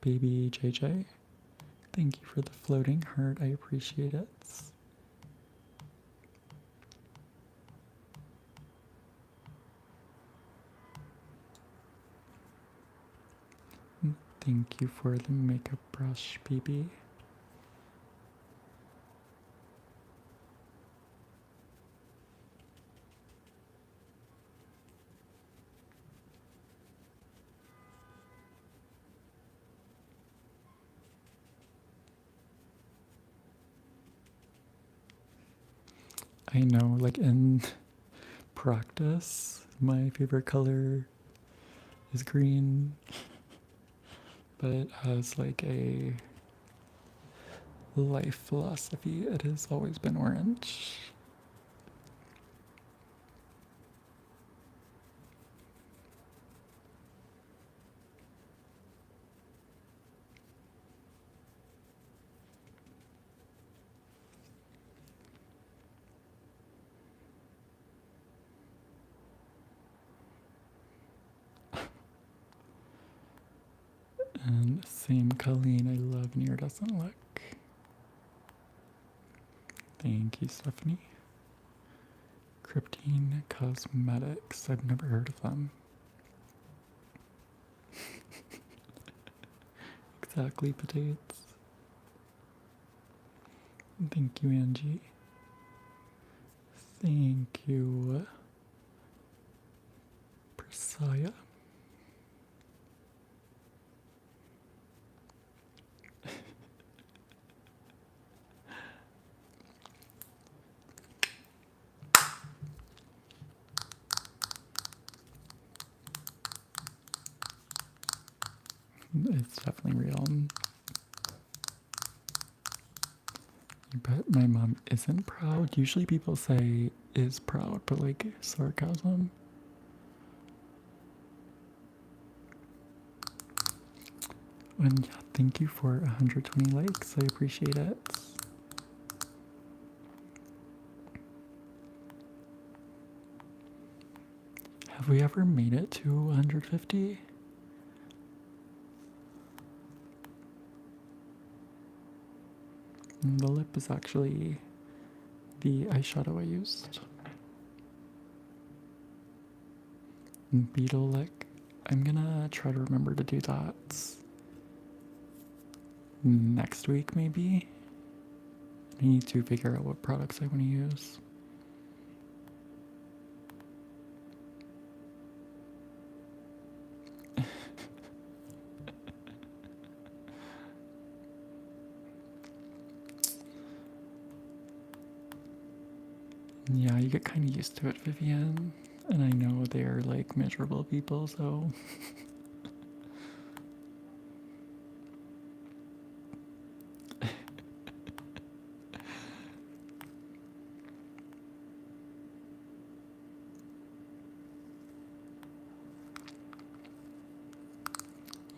baby JJ. Thank you for the floating heart. I appreciate it. Thank you for the makeup brush, BB. I know, like in practice, my favorite color is green, but as like a life philosophy, it has always been orange. And same Colleen, I love an iridescent look. Thank you, Stephanie. Cryptine Cosmetics, I've never heard of them. Exactly, potatoes. Thank you, Angie. Thank you, Persaya. It's definitely real. But my mom isn't proud. Usually people say is proud, but like sarcasm. And yeah, thank you for 120 likes. I appreciate it. Have we ever made it to 150? And the lip is actually the eyeshadow I used. And Beetle Lick. I'm gonna try to remember to do that next week, maybe. I need to figure out what products I want to use. Yeah, you get kind of used to it, Vivian. And I know they're like miserable people, so.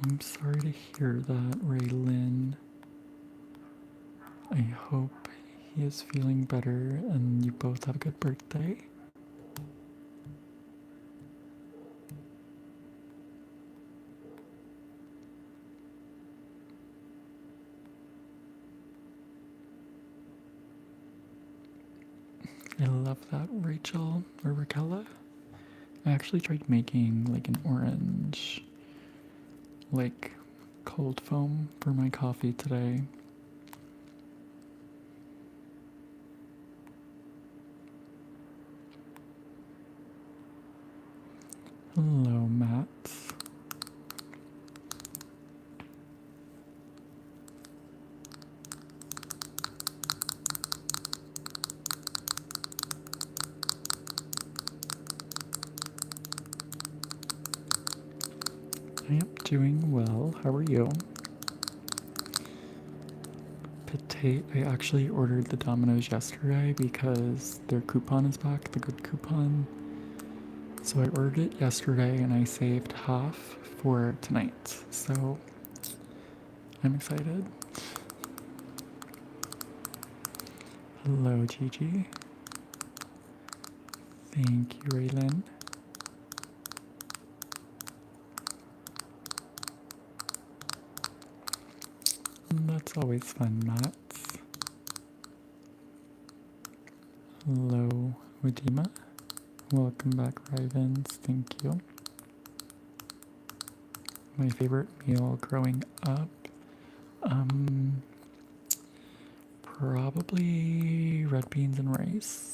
I'm sorry to hear that, Raylin. I hope he is feeling better and you both have a good birthday. I love that, Rachel or Raquella. I actually tried making like an orange, like cold foam for my coffee today. Hello, Matt. I am doing well. How are you? I actually ordered the Domino's yesterday because their coupon is back, the good coupon. So I ordered it yesterday and I saved half for tonight. So I'm excited. Hello, Gigi. Thank you, Raylan. That's always fun, Matt. Hello, Udima. Welcome back, Rivens. Thank you. My favorite meal growing up? Probably red beans and rice.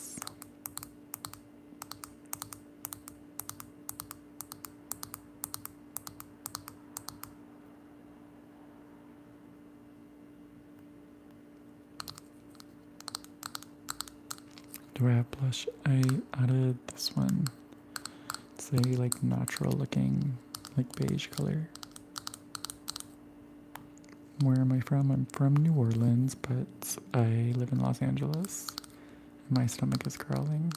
Do I have blush? I added this one. It's a like natural looking, like beige color. Where am I from? I'm from New Orleans, but I live in Los Angeles. My stomach is growling.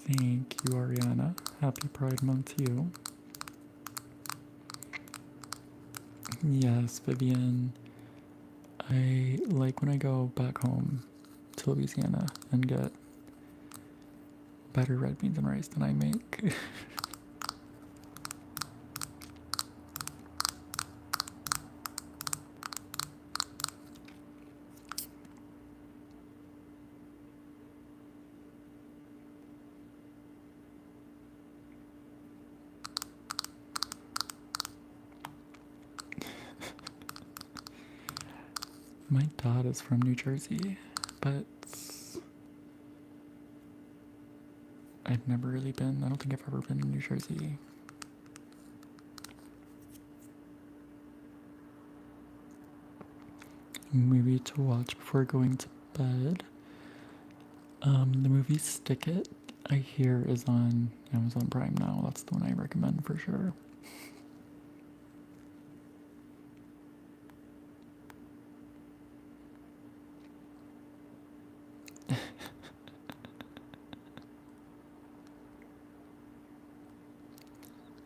Thank you, Ariana. Happy Pride Month to you. Yes, Vivian. I like when I go back home to Louisiana and get better red beans and rice than I make. My dad is from New Jersey, but I've never really been. I don't think I've ever been in New Jersey. Movie to watch before going to bed. The movie Stick It, I hear, is on Amazon Prime now. That's the one I recommend for sure.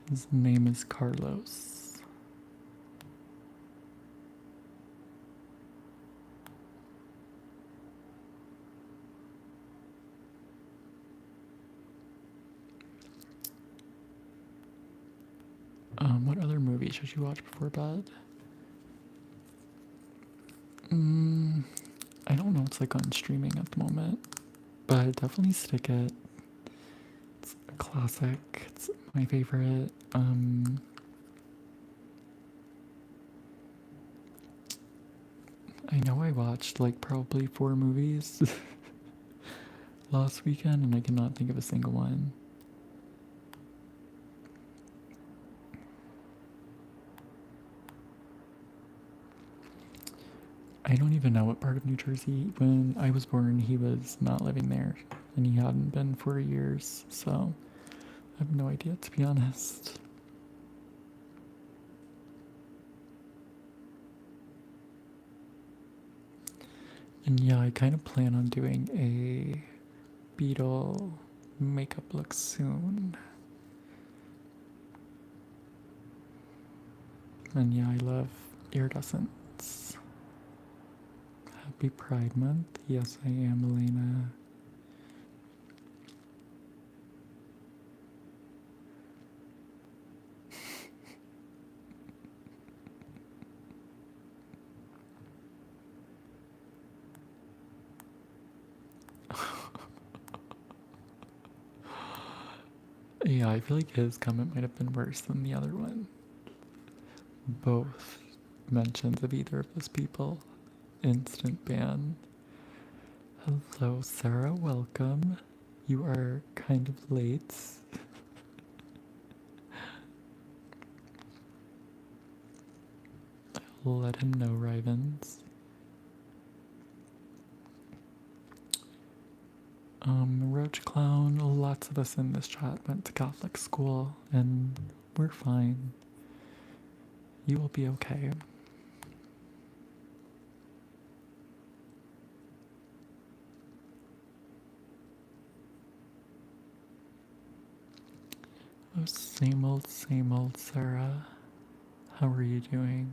His name is Carlos. What other movie should you watch before bed? I don't know what's like on streaming at the moment, but definitely Stick It. It's a classic. It's my favorite. I know I watched like probably 4 movies last weekend and I cannot think of a single one. I don't even know what part of New Jersey. When I was born, he was not living there, and he hadn't been for years, so I have no idea, to be honest. And yeah, I kind of plan on doing a Beetle makeup look soon. And yeah, I love iridescents. Happy Pride Month. Yes, I am, Elena. Yeah, I feel like his comment might have been worse than the other one. Both mentions of either of those people. Instant ban. Hello, Sarah. Welcome. You are kind of late. I'll let him know, Rivens. Roach Clown, lots of us in this chat went to Catholic school, and we're fine. You will be okay. Oh, same old, Sarah. How are you doing?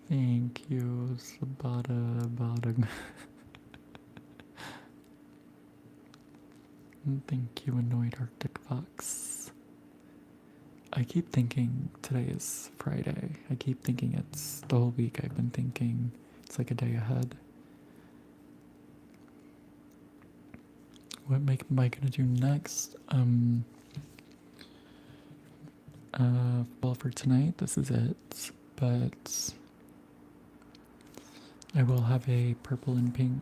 Thank you, Sabata Bada. Thank you, Annoyed Arctic Fox. I keep thinking today is Friday. I keep thinking it's the whole week. I've been thinking it's like a day ahead. What am I gonna do next? Well, for tonight, this is it. But I will have a purple and pink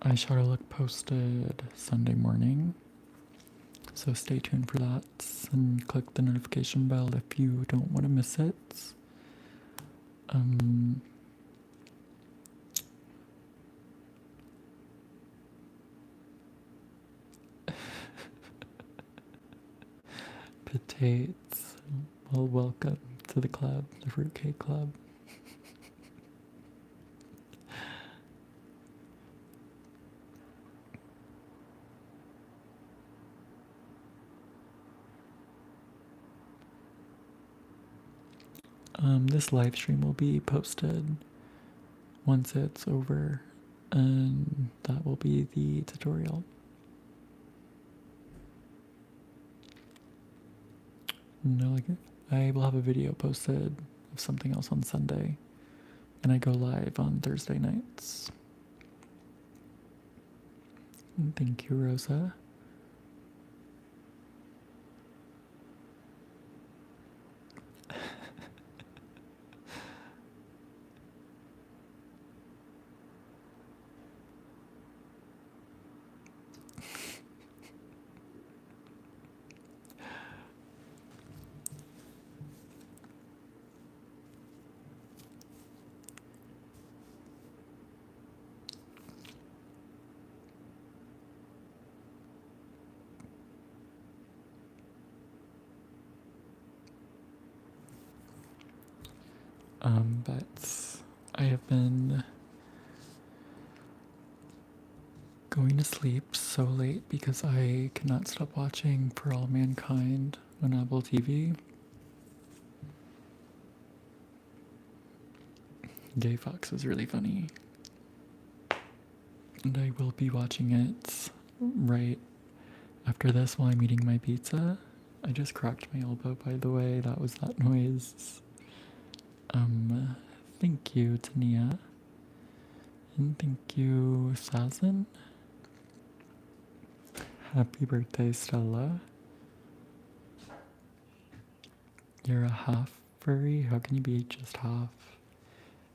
eyeshadow look posted Sunday morning. So stay tuned for that and click the notification bell if you don't want to miss it. Potatoes. Well, welcome to the club, the Fruitcake Club. This live stream will be posted once it's over, and that will be the tutorial. No, like I will have a video posted of something else on Sunday, and I go live on Thursday nights. And thank you, Rosa. But I have been going to sleep so late because I cannot stop watching For All Mankind on Apple TV. Gay Fox is really funny. And I will be watching it right after this while I'm eating my pizza. I just cracked my elbow, by the way. That was that noise. Thank you, Tania. And thank you, Sazin. Happy birthday, Stella. You're a half furry? How can you be just half?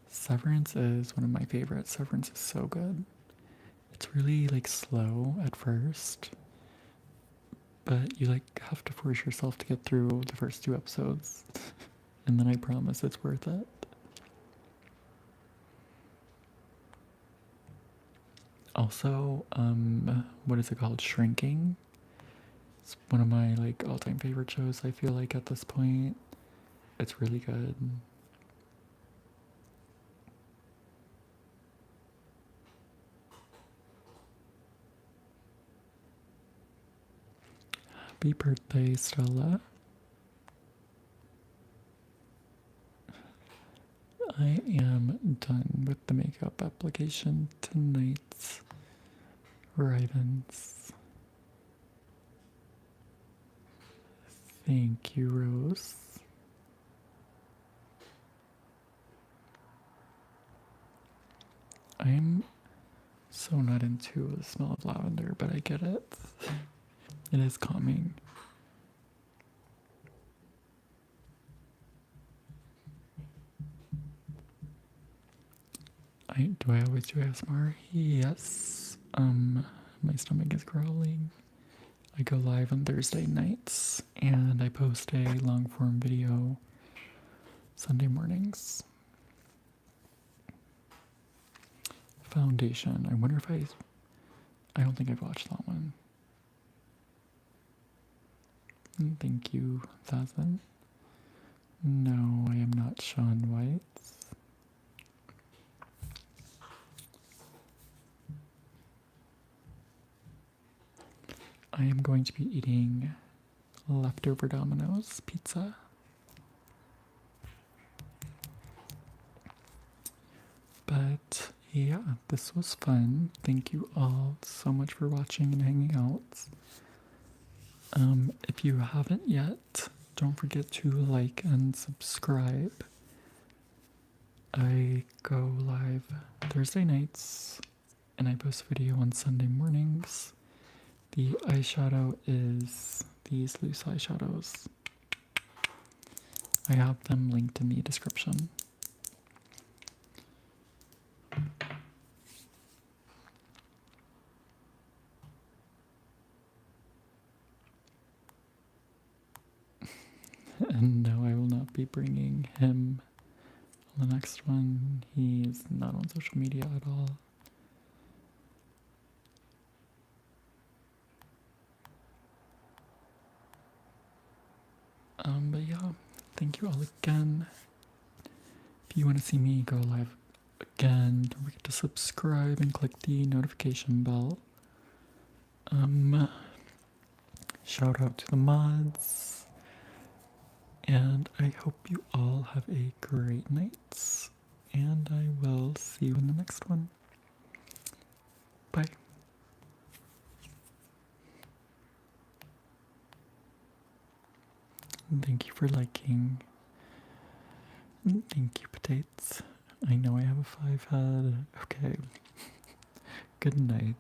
Severance is one of my favorites. Severance is so good. It's really like slow at first, but you like have to force yourself to get through the first 2 episodes. And then I promise it's worth it. Also, what is it called? Shrinking. It's one of my like all-time favorite shows, I feel like, at this point. It's really good. Happy birthday, Stella. I am done with the makeup application tonight. Ravens. Thank you, Rose. I'm so not into the smell of lavender, but I get it. It is calming. Do I always do ASMR? Yes. My stomach is growling. I go live on Thursday nights and I post a long form video Sunday mornings. Foundation. I wonder if I don't think I've watched that one. Thank you, Thousand. No, I am not Shaun White. I am going to be eating leftover Domino's pizza. But yeah, this was fun. Thank you all so much for watching and hanging out. If you haven't yet, don't forget to like and subscribe. I go live Thursday nights and I post video on Sunday mornings. The eyeshadow is these loose eyeshadows. I have them linked in the description. And no, I will not be bringing him on the next one. He's not on social media at all. But yeah, thank you all again. If you want to see me go live again, don't forget to subscribe and click the notification bell. Shout out to the mods. And I hope you all have a great night. And I will see you in the next one. Bye. Thank you for liking. Thank you, potatoes. I know I have a 5 head. Okay. Good night.